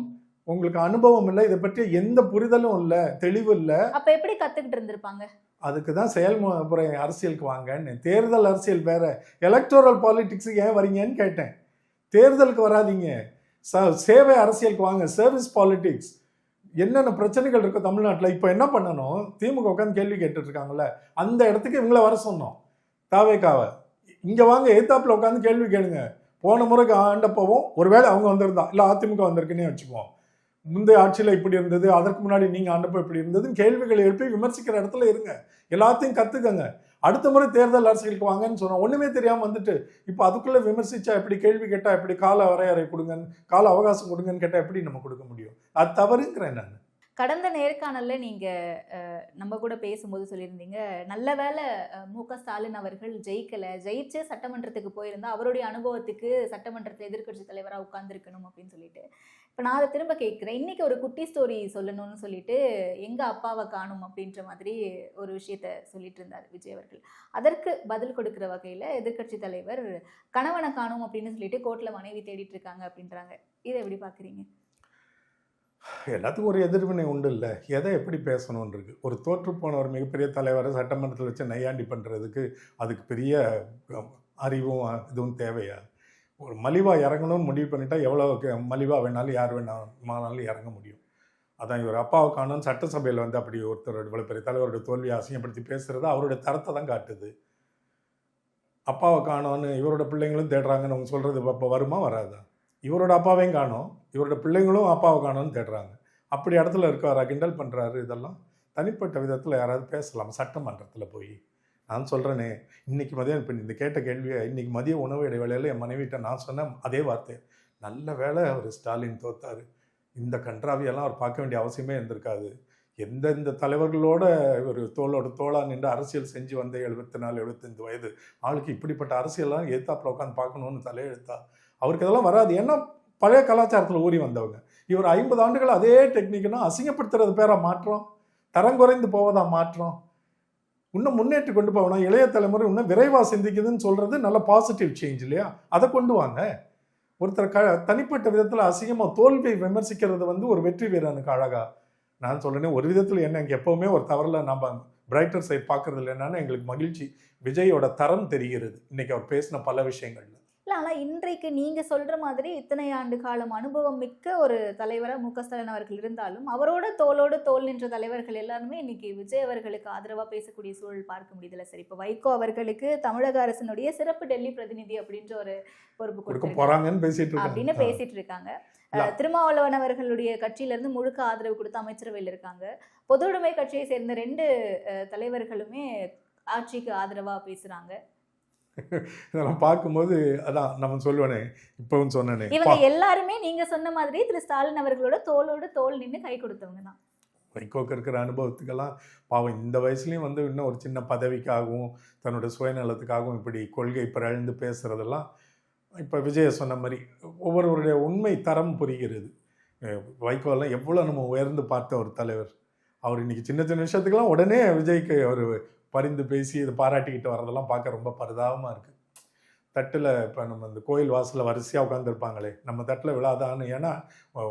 உங்களுக்கு அனுபவம் இல்லை, இதை பற்றி எந்த புரிதலும் இல்லை, தெளிவு இல்லை. அப்ப எப்படி கத்துக்கிட்டு இருந்திருப்பாங்க? அதுக்கு தான் செயல்முறை அரசியலுக்கு வாங்கன்னு. தேர்தல் அரசியல் வேற, எலக்டோரல் பாலிடிக்ஸுக்கு ஏன் வரீங்கன்னு கேட்டேன். தேர்தலுக்கு வராதீங்க, சேவை அரசியலுக்கு வாங்க. Service politics. என்னென்ன பிரச்சனைகள் இருக்கோ தமிழ்நாட்டில் இப்போ என்ன பண்ணணும்? திமுக உட்காந்து கேள்வி கேட்டுட்டு இருக்காங்கல்ல, அந்த இடத்துக்கு இவங்கள வர சொன்னோம். தாவேக்காவை இங்கே வாங்க, எதிர்த்தாப்புல உட்காந்து கேள்வி கேளுங்க. போன முறைக்கு ஆண்டப்பவும் ஒருவேளை அவங்க வந்திருந்தா, இல்லை அதிமுக வந்திருக்குன்னே வச்சுக்குவோம், முந்தைய ஆட்சியில் இப்படி இருந்தது, அதற்கு முன்னாடி நீங்கள் ஆண்டப்போ இப்படி இருந்ததுன்னு கேள்விகளை எழுப்பி விமர்சிக்கிற இடத்துல இருங்க. எல்லாத்தையும் கற்றுக்கங்க. அடுத்த முறை தேர்தல் அரசியலுக்கு வாங்கன்னு சொன்னோம். ஒன்றுமே தெரியாமல் வந்துட்டு இப்போ அதுக்குள்ளே விமர்சிச்சா எப்படி, கேள்வி கேட்டால் எப்படி, கால வரையறை கொடுங்கன்னு, கால அவகாசம் கொடுங்கன்னு கேட்டால் எப்படி நம்ம கொடுக்க முடியும்? அது தவறுங்கிறேன் நான். கடந்த நேர்காணல்ல நீங்க நம்ம கூட பேசும்போது சொல்லியிருந்தீங்க, நல்ல வேளை மு.க. ஸ்டாலின் அவர்கள் ஜெயிச்சு சட்டமன்றத்துக்கு போயிருந்தா அவருடைய அனுபவத்துக்கு சட்டமன்றத்தில் எதிர்க்கட்சி தலைவராக உட்கார்ந்துருக்கணும் அப்படின்னு சொல்லிட்டு. இப்போ நான் அதை திரும்ப கேட்குறேன். இன்னைக்கு ஒரு குட்டி ஸ்டோரி சொல்லணும்னு சொல்லிட்டு எங்க அப்பாவை காணும் அப்படின்ற மாதிரி ஒரு விஷயத்த சொல்லிட்டு இருந்தார் விஜய் அவர்கள். அதற்கு பதில் கொடுக்குற வகையில் எதிர்க்கட்சி தலைவர் கணவனை காணும் அப்படின்னு சொல்லிட்டு கோர்ட்டில் மனைவி தேடிட்டு இருக்காங்க அப்படின்றாங்க. இதை எப்படி பார்க்குறீங்க? எல்லாத்துக்கும் ஒரு எதிர்வினை உண்டு இல்லை, எதை எப்படி பேசணும்னு இருக்கு. ஒரு தோற்று போன ஒரு மிகப்பெரிய தலைவரை சட்டமன்றத்தில் வச்சு நையாண்டி பண்ணுறதுக்கு அதுக்கு பெரிய அறிவும் இதுவும் தேவையா? ஒரு மலிவாக இறங்கணும்னு முடிவு பண்ணிட்டா எவ்வளோ மலிவாக வேணாலும் யார் வேணாலும் இறங்க முடியும். அதான் இவர் அப்பாவை காணும் சட்டசபையில் வந்து அப்படி ஒருத்தர் இவ்வளோ பெரிய தலைவருடைய தோல்வியை அசிங்கப்படுத்தி பேசுறது அவருடைய தரத்தை தான் காட்டுது. அப்பாவை காணோன்னு இவரோட பிள்ளைங்களும் தேடுறாங்கன்னு அவங்க சொல்கிறது அப்போ வருமா வராதா? இவரோட அப்பாவையும் காணோம், இவரோட பிள்ளைங்களும் அப்பாவை காணோன்னு தேடுறாங்க. அப்படி இடத்துல இருக்காரா? கிண்டல் பண்ணுறாரு. இதெல்லாம் தனிப்பட்ட விதத்தில் யாராவது பேசலாம் சட்டமன்றத்தில் போய். நான் சொல்கிறேனே, இன்றைக்கி மதியம் இப்போ இந்த கேட்ட கேள்வியை இன்றைக்கி மதிய உணவு இடைவேளையில் என் மனைவிட்ட நான் சொன்னேன் அதே வார்த்தை. நல்ல வேளை அவர் ஸ்டாலின் தோத்தார், இந்த கன்றாவியெல்லாம் அவர் பார்க்க வேண்டிய அவசியமே இருந்திருக்காது. எந்தெந்த தலைவர்களோட ஒரு தோளா நின்று அரசியல் செஞ்சு வந்த 74 75 வயது ஆளுக்கு இப்படிப்பட்ட அரசியல்லாம் ஏத்தாப்புல உட்காந்து பார்க்கணுன்னு தலையெழுத்தா? அவருக்கு இதெல்லாம் வராது. ஏன்னா பழைய கலாச்சாரத்தில் ஊறி வந்தவங்க. இவர் 50 ஆண்டுகள் அதே டெக்னிக்னா அசிங்கப்படுத்துறது பேரா மாற்றம், தரம் குறைந்து போவதா மாற்றம்? இன்னும் முன்னேற்றி கொண்டு போகணும். இளைய தலைமுறை இன்னும் விரைவாக சிந்திக்குதுன்னு சொல்கிறது நல்ல பாசிட்டிவ் சேஞ்ச் இல்லையா? அதை கொண்டு வாங்க. ஒருத்தர் தனிப்பட்ட விதத்தில் அசிங்கமாக தோல்வியை விமர்சிக்கிறது வந்து ஒரு வெற்றி வீரனுக்கு அழகா? நான் சொல்கிறேன், ஒரு விதத்தில் என்ன, எங்கள் எப்போவுமே ஒரு தவறில் நம்ம பிரைட்டர் சைட் பார்க்குறது இல்லைன்னா எங்களுக்கு மகிழ்ச்சி. விஜயோட தரம் தெரிகிறது இன்னைக்கு அவர் பேசின பல விஷயங்கள்ல. இல்லை, ஆனால் இன்றைக்கு நீங்கள் சொல்கிற மாதிரி இத்தனை ஆண்டு காலம் அனுபவம் மிக்க ஒரு தலைவராக மு.க. ஸ்டாலின் அவர்கள் இருந்தாலும் அவரோட தோளோடு தோல் நின்ற தலைவர்கள் எல்லாருமே இன்னைக்கு விஜய் அவர்களுக்கு ஆதரவாக பேசக்கூடிய சூழல் பார்க்க முடியுதுல்ல சார். இப்போ வைகோ அவர்களுக்கு தமிழக அரசினுடைய சிறப்பு டெல்லி பிரதிநிதி அப்படின்ற ஒரு பொறுப்பு கொடுக்க போறாங்கன்னு பேசிட்டு இருக்காங்க. திருமாவளவன் அவர்களுடைய கட்சியிலிருந்து முழுக்க ஆதரவு கொடுத்து அமைச்சரவையில் இருக்காங்க. பொது உடைமை கட்சியை சேர்ந்த 2 தலைவர்களுமே ஆட்சிக்கு ஆதரவாக பேசுகிறாங்க. இதெல்லாம் பார்க்கும்போது அதான் நம்ம சொல்லுவேனே, இப்பவும் சொன்னேனே, இவங்க எல்லாருமே நீங்க சொன்ன மாதிரி திரு ஸ்டாலின் அவர்களோட தோளோடு தோள் நின்று கை கொடுத்தவங்க தான். வைகோக்கு இருக்கிற அனுபவத்துக்கெல்லாம் பாவம் இந்த வயசுலேயும் வந்து இன்னும் ஒரு சின்ன பதவிக்காகவும் தன்னோட சுயநலத்துக்காகவும் இப்படி கொள்கை பிறழ்ந்து பேசுகிறதெல்லாம் இப்போ விஜய சொன்ன மாதிரி ஒவ்வொருவருடைய உண்மை தரம் புரிகிறது. வைகோலாம் எவ்வளோ நம்ம உயர்ந்து பார்த்த ஒரு தலைவர். அவர் இன்னைக்கு சின்ன சின்ன விஷயத்துக்கெல்லாம் உடனே விஜய்க்கு அவர் பரிந்து பேசி இதை பாராட்டிக்கிட்டு வர்றதெல்லாம் பார்க்க ரொம்ப பரிதாபமாக இருக்குது. தட்டில் இப்போ நம்ம இந்த கோயில் வாசலில் வரிசையாக உட்காந்துருப்பாங்களே, நம்ம தட்டில் விழாதான்னு. ஏன்னா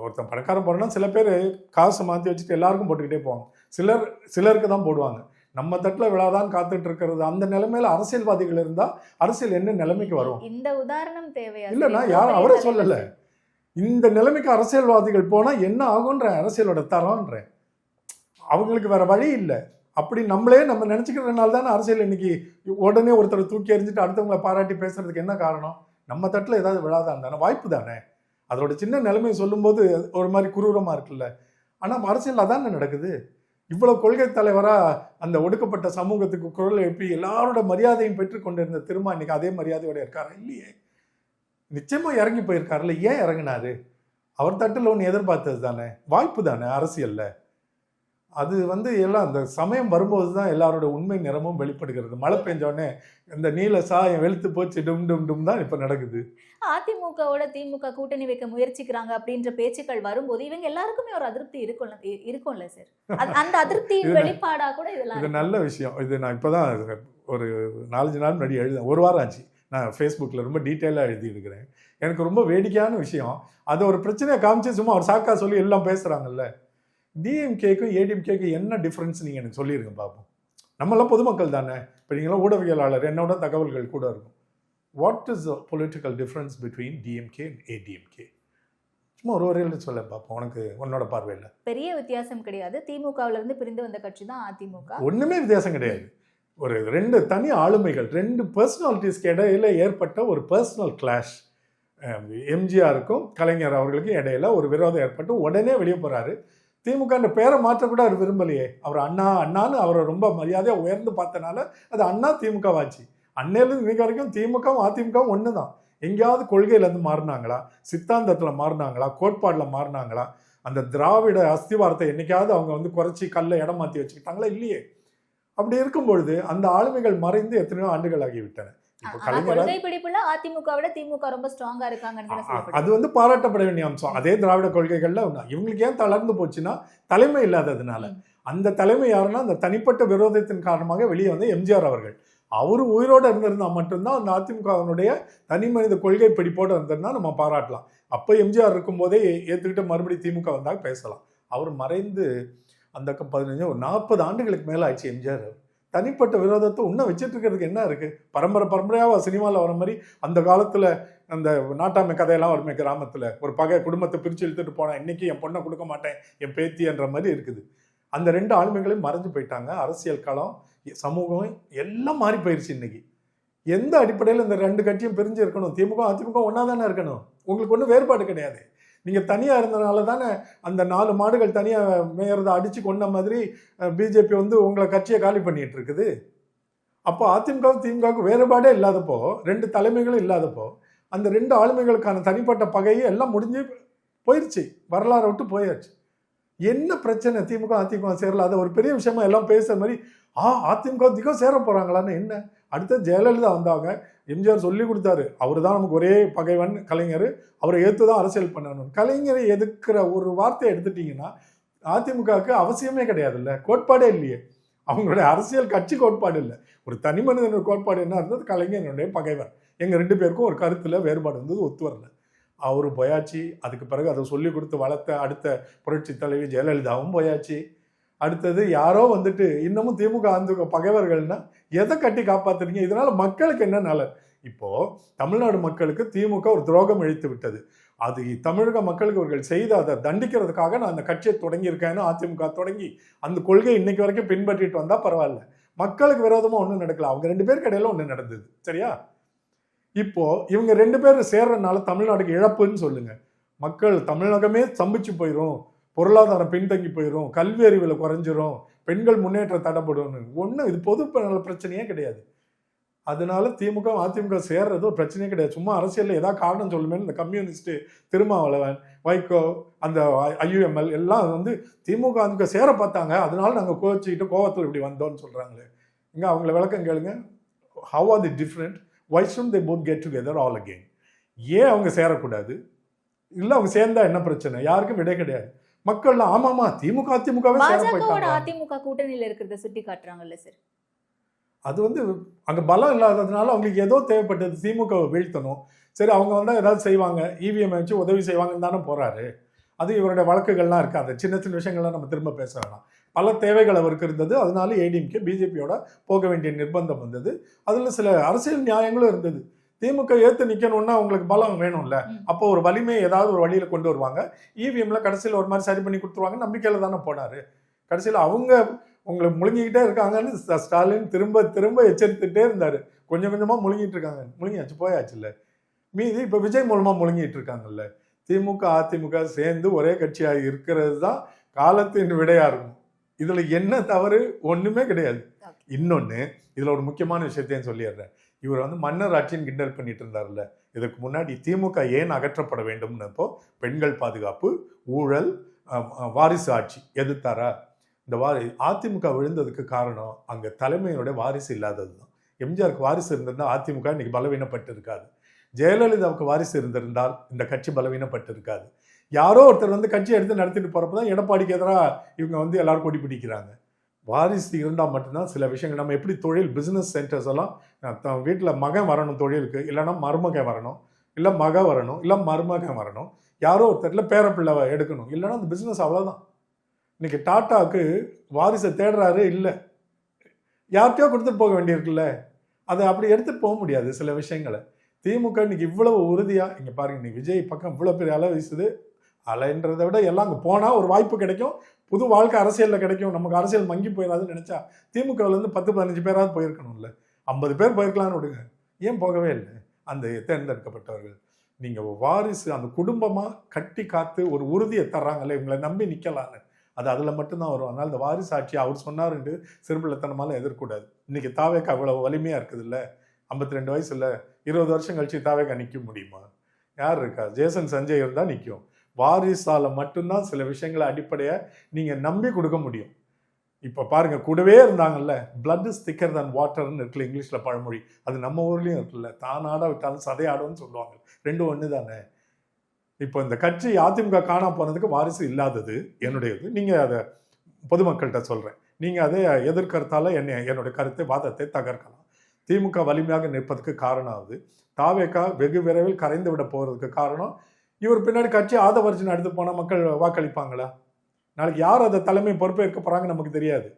ஒருத்தன் பணக்காரன் போகிறோன்னா சில பேர் காசை மாற்றி வச்சுட்டு எல்லாருக்கும் போட்டுக்கிட்டே போவாங்க, சிலருக்கு தான் போடுவாங்க. நம்ம தட்டில் விழாதான் காத்துட்டு இருக்கிறது. அந்த நிலைமையில அரசியல்வாதிகள் இருந்தால் அரசியல் என்ன நிலைமைக்கு வரும்? இந்த உதாரணம் தேவையா? இல்லைன்னா யாரும் அவரை சொல்லலை. இந்த நிலைமைக்கு அரசியல்வாதிகள் போனால் என்ன ஆகுன்ற அரசியலோட தரம்ன்றேன். அவங்களுக்கு வேற வழி இல்லை. அப்படி நம்ம நினச்சிக்கிறதுனால தானே அரசியல் இன்னைக்கு உடனே ஒருத்தர் தூக்கி எறிஞ்சிட்டு அடுத்தவங்களை பாராட்டி பேசுறதுக்கு என்ன காரணம்? நம்ம தட்டில் ஏதாவது விழாதான் தானே, வாய்ப்பு தானே. அதோட சின்ன நிலைமையை சொல்லும்போது ஒரு மாதிரி குரூரமாக இருக்குல்ல. ஆனால் அரசியல் அதானே நடக்குது. இவ்வளோ கொள்கை தலைவராக அந்த ஒடுக்கப்பட்ட சமூகத்துக்கு குரல் எழுப்பி எல்லாரோட மரியாதையும் பெற்றுக்கொண்டிருந்த திரும்ப இன்னைக்கு அதே மரியாதையோட இருக்காரா? இல்லையே. நிச்சயமாக இறங்கி போயிருக்காருல்ல. ஏன் இறங்கினாரு? அவர் தட்டில் ஒன்று எதிர்பார்த்தது தானே, வாய்ப்பு தானே அரசியலில். அது வந்து எல்லாம் அந்த சமயம் வரும்போது தான் எல்லாரோட உண்மை நிறமும் வெளிப்படுகிறது. மழை பெஞ்சோடனே இந்த நீல சாயம் வெளுத்து போச்சு டும் டும் டும் தான் இப்போ நடக்குது. அதிமுகவோட திமுக கூட்டணி வைக்க முயற்சிக்கிறாங்க அப்படின்ற பேச்சுக்கள் வரும்போது இவங்க எல்லாருக்குமே ஒரு அதிருப்தி இருக்கும்ல சார். அந்த அதிருப்தியின் வெளிப்பாடா கூட இதெல்லாம். இது நல்ல விஷயம். இது நான் இப்போதான் ஒரு 4-5 நாள் முன்னாடி எழுத, ஒரு வாரம் ஆச்சு, நான் ஃபேஸ்புக்கில் ரொம்ப டீட்டெயிலாக எழுதியிருக்கிறேன். எனக்கு ரொம்ப வேடிக்கையான விஷயம், அது ஒரு பிரச்சனையை காமிச்சு சும்மா ஒரு சாக்கா சொல்லி எல்லாம் பேசுகிறாங்கல்ல. டிஎம்கேக்கும் ஏடிஎம்கேக்கும் என்ன டிஃப்ரென்ஸ் நீங்கள் எனக்கு சொல்லிடுங்க பார்ப்போம். நம்மளாம் பொதுமக்கள் தானே. இப்போ நீங்களாம் ஊடகவியலாளர், என்னோட தகவல்கள் கூட இருக்கும். What is the political difference between DMK and ADMK? சும்மா ஒரு வரையில் சொல்ல பார்ப்போம், உனக்கு உன்னோட பார்வையில். பெரிய வித்தியாசம் கிடையாது. திமுகவிலிருந்து பிரிந்து வந்த கட்சி தான் அதிமுக. ஒன்றுமே வித்தியாசம் கிடையாது. ஒரு 2 தனி ஆளுமைகள், 2 பர்சனாலிட்டிஸ்க்கு இடையில ஏற்பட்ட ஒரு பர்சனல் கிளாஷ். எம்ஜிஆருக்கும் கலைஞர் அவர்களுக்கும் இடையில ஒரு விரோதம் ஏற்பட்டு உடனே வெளியே போகிறாரு. திமுக பேரை மாற்றக்கூட அவர் விரும்பலையே. அவர் அண்ணான்னு அவரை ரொம்ப மரியாதையாக உயர்ந்து பார்த்தனால அது அண்ணா திமுக ஆச்சு. அன்னையிலேருந்து இன்னைக்கு வரைக்கும் திமுகவும் அதிமுகவும் ஒன்று தான். எங்கேயாவது கொள்கையிலேருந்து மாறினாங்களா, சித்தாந்தத்தில் மாறினாங்களா, கோட்பாடில் மாறினாங்களா? அந்த திராவிட அஸ்திவாரத்தை என்னைக்காவது அவங்க வந்து குறைச்சி கல்லை இடம் மாற்றி வச்சுக்கிட்டாங்களா? இல்லையே. அப்படி இருக்கும் பொழுது அந்த ஆளுமைகள் மறைந்து எத்தனையோ ஆண்டுகள் ஆகிவிட்டன. கொள்கை பிடிப்புல அதிமுக விட திமுக ரொம்ப ஸ்ட்ராங்கா இருக்காங்க. அது வந்து பாராட்டப்பட வேண்டிய அம்சம். அதே திராவிட கொள்கைகள்ல இவங்களுக்கு ஏன் தளர்ந்து போச்சுன்னா தலைமை இல்லாததுனால. அந்த தலைமை யாருன்னா அந்த தனிப்பட்ட விரோதத்தின் காரணமாக வெளியே வந்து எம்ஜிஆர் அவர்கள். அவரு உயிரோடு இருந்திருந்தா மட்டும்தான் அந்த அதிமுகவினுடைய தனி மனித கொள்கை பிடிப்போடு இருந்திருந்தா நம்ம பாராட்டலாம். அப்போ எம்ஜிஆர் இருக்கும் போதே ஏற்றுக்கிட்டு மறுபடியும் திமுக வந்தால் பேசலாம். அவர் மறைந்து அந்த 40 ஆண்டுகளுக்கு மேலே ஆயிடுச்சு எம்ஜிஆர். தனிப்பட்ட விரோதத்தை இன்னும் வச்சுட்டு இருக்கிறதுக்கு என்ன இருக்கு? பரம்பரையாக சினிமாவில் வர மாதிரி அந்த காலத்தில் அந்த நாட்டாமை கதையெல்லாம் வருமே, கிராமத்தில் ஒரு பகை குடும்பத்தை பிரித்து இழுத்துட்டு போனேன், இன்னைக்கு என் பொண்ணை கொடுக்க மாட்டேன் என் பேத்தி என்ற மாதிரி இருக்குது. அந்த 2 ஆளுமைகளையும் மறைஞ்சு போயிட்டாங்க. அரசியல் களம், சமூகம் எல்லாம் மாறி போயிடுச்சு. இன்னைக்கு எந்த அடிப்படையில் இந்த 2 கட்சியும் பிரிஞ்சு இருக்கணும்? திமுக அதிமுக ஒன்றா தானே இருக்கணும். உங்களுக்கு ஒன்றும் வேறுபாடு கிடையாது. நீங்கள் தனியாக இருந்தனால தானே அந்த 4 மாடுகள் தனியாக மேயறதை அடித்து கொண்ட மாதிரி பிஜேபி வந்து உங்களை கட்சியை காலி பண்ணிட்டு இருக்குது. அப்போ அதிமுகவும் திமுகவுக்கு வேறுபாடே இல்லாதப்போ, 2 தலைமைகளும் இல்லாதப்போ, அந்த 2 ஆளுமைகளுக்கான தனிப்பட்ட பகையை எல்லாம் முடிஞ்சு போயிடுச்சு, வரலாறை விட்டு போயாச்சு. என்ன பிரச்சனை? திமுக அதிமுக சேரல, அதை ஒரு பெரிய விஷயமா எல்லாம் பேசுற மாதிரி அதிமுக சேர போறாங்களான்னு. என்ன அடுத்த ஜெயலலிதா வந்தாங்க, எம்ஜிஆர் சொல்லி கொடுத்தாரு, அவர் தான் நமக்கு ஒரே பகைவன் கலைஞர், அவரை ஏற்று தான் அரசியல் பண்ணணும். கலைஞரை எதுக்குற ஒரு வார்த்தையை எடுத்துட்டீங்கன்னா அதிமுகவுக்கு அவசியமே கிடையாதுல்ல, கோட்பாடே இல்லையே. அவங்களுடைய அரசியல் கட்சி கோட்பாடு இல்லை, ஒரு தனி மனிதனுடைய கோட்பாடு என்ன இருந்தது? கலைஞனுடைய பகைவன். எங்கள் 2 பேருக்கும் ஒரு கருத்தில் வேறுபாடு இருந்தது, ஒத்து வரல. அவரு போயாச்சு. அதுக்கு பிறகு அதை சொல்லி கொடுத்து வளர்த்த அடுத்த புரட்சி தலைவி ஜெயலலிதாவும் போயாச்சு. அடுத்தது யாரோ வந்துட்டு இன்னமும் திமுக அதிமுக பகைவர்கள்னா எதை கட்டி காப்பாத்துறீங்க? இதனால மக்களுக்கு என்ன நலன்? இப்போ தமிழ்நாடு மக்களுக்கு திமுக ஒரு துரோகம் இழைத்து விட்டது. அது தமிழக மக்களுக்கு அவர்கள் செய்து அதை தண்டிக்கிறதுக்காக நான் அந்த கட்சியை தொடங்கியிருக்கேன்னு அதிமுக தொடங்கி அந்த கொள்கை இன்னைக்கு வரைக்கும் பின்பற்றிட்டு வந்தா பரவாயில்ல. மக்களுக்கு விரோதமா ஒன்றும் நடக்கல. அவங்க 2 பேருக்கு இடையில ஒன்று நடந்தது, சரியா? இப்போ இவங்க 2 பேரும் சேர்றதுனால தமிழ்நாடுக்கு இழப்புன்னு சொல்லுங்க. மக்கள் தமிழகமே ஸ்தம்பிச்சு போயிடும், பொருளாதாரம் பின்தங்கி போயிடும், கல்வி அறிவில் குறைஞ்சிரும், பெண்கள் முன்னேற்றம் தடைப்படும். ஒன்றும் இது பொது பிரச்சனையே கிடையாது. அதனால திமுக அதிமுக சேர்றது ஒரு பிரச்சனையே கிடையாது. சும்மா அரசியலில் ஏதாவது காரணம் சொல்லுமே இந்த கம்யூனிஸ்ட் திருமாவளவன், வைகோ, அந்த IUML எல்லாம் வந்து திமுக அதிமுக சேர பார்த்தாங்க, அதனால நாங்கள் கோச்சிக்கிட்டு கோவத்தில் இப்படி வந்தோம்னு சொல்றாங்களே. இங்க அவங்கள விளக்கம் கேளுங்க. How are they different? Why shouldn't they both get together all again? ஏன் அவங்க சேரக்கூடாது? இல்லை அவங்க சேர்ந்தா என்ன பிரச்சனை? யாருக்கும் விடை கிடையாது. மக்கள்லாம் ஆமாமா திமுக அதிமுகவே சேர பாஜகவோட போயிட்டாங்க. அதிமுக கூட்டணியில இருக்கிறத சுட்டி காட்டுறாங்கல்ல சார். அது வந்து அங்கே பலம் இல்லாததுனால அவங்களுக்கு ஏதோ தேவைப்பட்டது, திமுகவை வீழ்த்தணும். சரி அவங்க வந்தால் ஏதாவது செய்வாங்க, EVM வச்சு உதவி செய்வாங்கன்னு தானே போகிறாரு. அது இவருடைய வழக்குகள்லாம் இருக்குது. அந்த சின்ன சின்ன விஷயங்கள்லாம் நம்ம திரும்ப பேச வேணாம். பல தேவைகள் அவருக்கு இருந்தது. அதனால ADMK பிஜேபியோட போக வேண்டிய நிர்பந்தம் வந்தது. அதில் சில அரசியல் நியாயங்களும் இருந்தது. திமுக ஏற்று நிற்கணும்னா அவங்களுக்கு பலம் வேணும்ல. அப்போ ஒரு வலிமை ஏதாவது ஒரு வழியில் கொண்டு வருவாங்க. EVMல கடைசியில் ஒரு மாதிரி சரி பண்ணி கொடுத்துருவாங்க. நம்பிக்கையில் தானே போனார். கடைசியில் அவங்க உங்களை முழுங்கிக்கிட்டே இருக்காங்கன்னு ஸ்டாலின் திரும்ப திரும்ப எச்சரித்துட்டே இருந்தார். கொஞ்சம் கொஞ்சமாக முழுங்கிட்டு இருக்காங்க. முழுங்கியாச்சு, போயாச்சு இல்லை. மீதி இப்போ விஜய் மூலமாக முழுங்கிட்டு இருக்காங்கல்ல. திமுக அதிமுக சேர்ந்து ஒரே கட்சியாக இருக்கிறது தான் காலத்தின் விடையா இருக்கும். இதில் என்ன தவறு? ஒன்றுமே கிடையாது. இன்னொன்று இதில் ஒரு முக்கியமான விஷயத்தையும் சொல்லிடுறேன். இவர் வந்து மன்னர் ஆட்சின்னு கிண்டல் பண்ணிட்டு இருந்தார்ல. இதுக்கு முன்னாடி திமுக ஏன் அகற்றப்பட வேண்டும்னப்போ பெண்கள் பாதுகாப்பு, ஊழல், வாரிசு ஆட்சி எதிர்த்தாரா? இந்த அதிமுக விழுந்ததுக்கு காரணம் அங்கே தலைமையோட வாரிசு இல்லாதது தான். எம்ஜிஆருக்கு வாரிசு இருந்திருந்தால் அதிமுக இன்னைக்கு பலவீனப்பட்டு இருக்காது. ஜெயலலிதாவுக்கு வாரிசு இருந்திருந்தால் இந்த கட்சி பலவீனப்பட்டு இருக்காது. யாரோ ஒருத்தர் வந்து கட்சி எடுத்து நடத்திட்டு போறப்ப தான் எடப்பாடிக்கு எதிராக இவங்க வந்து எல்லாரும் கொடி பிடிக்கிறாங்க. வாரிசு இருந்தால் மட்டும்தான் சில விஷயங்கள். நம்ம எப்படி தொழில் பிஸ்னஸ் சென்டர்ஸ் எல்லாம் வீட்டில் மகன் வரணும் தொழிலுக்கு, இல்லைன்னா மருமகன் வரணும், இல்லை மக வரணும், இல்லை மருமகன் வரணும், யாரோ ஒருத்தர்ல பேரப்பிள்ளை எடுக்கணும், இல்லைன்னா அந்த பிஸ்னஸ் அவ்வளோதான். இன்னைக்கு டாட்டாவுக்கு வாரிசை தேடுறாரு, இல்லை யார்கிட்டயோ கொடுத்துட்டு போக வேண்டியிருக்குல்ல. அதை அப்படி எடுத்துகிட்டு போக முடியாது சில விஷயங்களை. திமுக இன்னைக்கு இவ்வளவு உறுதியாக இங்கே பாருங்க, இன்னைக்கு விஜய் பக்கம் இவ்வளோ பெரிய அலை வீசுது. அலைன்றதை விட எல்லாம் அங்கே போனால் ஒரு வாய்ப்பு கிடைக்கும், புது வாழ்க்கை அரசியலில் கிடைக்கும், நமக்கு அரசியல் மங்கி போயிடாதுன்னு நினச்சா திமுகவிலேருந்து 10-15 பேராவது போயிருக்கணும்ல. 50 பேர் போயிருக்கலான்னு விடுங்க, ஏன் போகவே இல்லை அந்த தேர்ந்தெடுக்கப்பட்டவர்கள்? நீங்கள் வாரிசு அந்த குடும்பமாக கட்டி காத்து ஒரு உறுதியை தர்றாங்கல்ல, இவங்களை நம்பி நிற்கலான்னு, அது அதில் மட்டும்தான் வரும். அதனால் இந்த வாரிசு ஆட்சி அவர் சொன்னாருன்ட்டு சிறுபிள்ளைத்தனமால எதிர்க்கூடாது. இன்னைக்கு தாவேக்கு அவ்வளோ வலிமையாக இருக்குது இல்லை, 52 வயசு இல்லை, 20 வருஷம் கழிச்சு தாவேக்கா நிற்க முடியுமா? யார் இருக்கா? ஜேசன் சஞ்சய் இருந்தால் நிற்கும். வாரிசால மட்டும்தான் சில விஷயங்களை அடிப்படையாக நீங்கள் நம்பி கொடுக்க முடியும். இப்போ பாருங்க, கூடவே இருந்தாங்கல்ல, blood is thicker than waterன்னு இருக்குல்ல இங்கிலீஷில் பழமொழி, அது நம்ம ஊர்லேயும் இருக்குல்ல. தான் ஆட விட்டாலும் சதையாடும்னு சொல்லுவாங்க, ரெண்டும் ஒன்று தானே. இப்போ இந்த கட்சி அதிமுக காணா போனதுக்கு வாரிசு இல்லாதது என்னுடையது. நீங்கள் அதை பொதுமக்கள்கிட்ட சொல்கிறேன், நீங்கள் அதை எதிர்கருத்தால் என்னுடைய கருத்தை வாதத்தை தகர்க்கலாம். திமுக வலிமையாக நிற்பதுக்கு காரணம் ஆகுது. தாவேக்கா வெகு விரைவில் கரைந்து விட போகிறதுக்கு காரணம், இவர் பின்னாடி கட்சி ஆதவர்ஜன் எடுத்து போனால் மக்கள் வாக்களிப்பாங்களா? நாளைக்கு யார் அதை தலைமை பொறுப்பேற்க போகிறாங்க நமக்கு தெரியாது.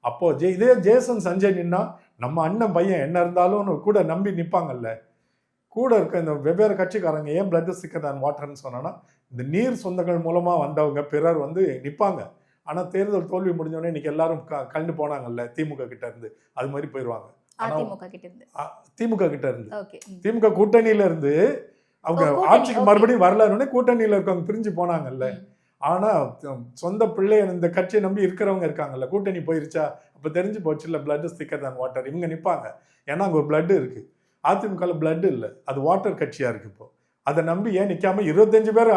அப்போது இதே ஜேசன் சஞ்சய் நின்னா நம்ம அண்ணன் பையன் என்ன இருந்தாலும் கூட நம்பி நிற்பாங்கல்ல. கூட இருக்க இந்த வெவ்வேறு கட்சிக்காரங்க ஏன் blood is thicker than waterன்னு சொன்னா, இந்த நீர் சொந்தங்கள் மூலமாக வந்தவங்க பிறர் வந்து நிற்பாங்க. ஆனால் தேர்தல் தோல்வி முடிஞ்சோடனே இன்னைக்கு எல்லாரும் கலந்து போனாங்கல்ல திமுக கிட்ட இருந்து, அது மாதிரி போயிடுவாங்க. திமுக கிட்ட இருந்து திமுக கூட்டணியில இருந்து அவங்க ஆட்சிக்கு மறுபடியும் வரலன்னு கூட்டணியில இருக்கவங்க பிரிஞ்சு போனாங்கல்ல. ஆனா சொந்த பிள்ளை இந்த கட்சியை நம்பி இருக்கிறவங்க இருக்காங்கல்ல, கூட்டணி போயிருச்சா அப்ப தெரிஞ்சு போச்சு இல்ல, blood is thicker than water. இவங்க நிப்பாங்க, ஏன்னா அங்க ஒரு பிளட் இருக்கு. அதிமுக பிளட் இல்லை, அது வாட்டர் கட்சியா இருக்கு. இப்போ அதை நம்பி ஏன் நிக்காம 25 பேர்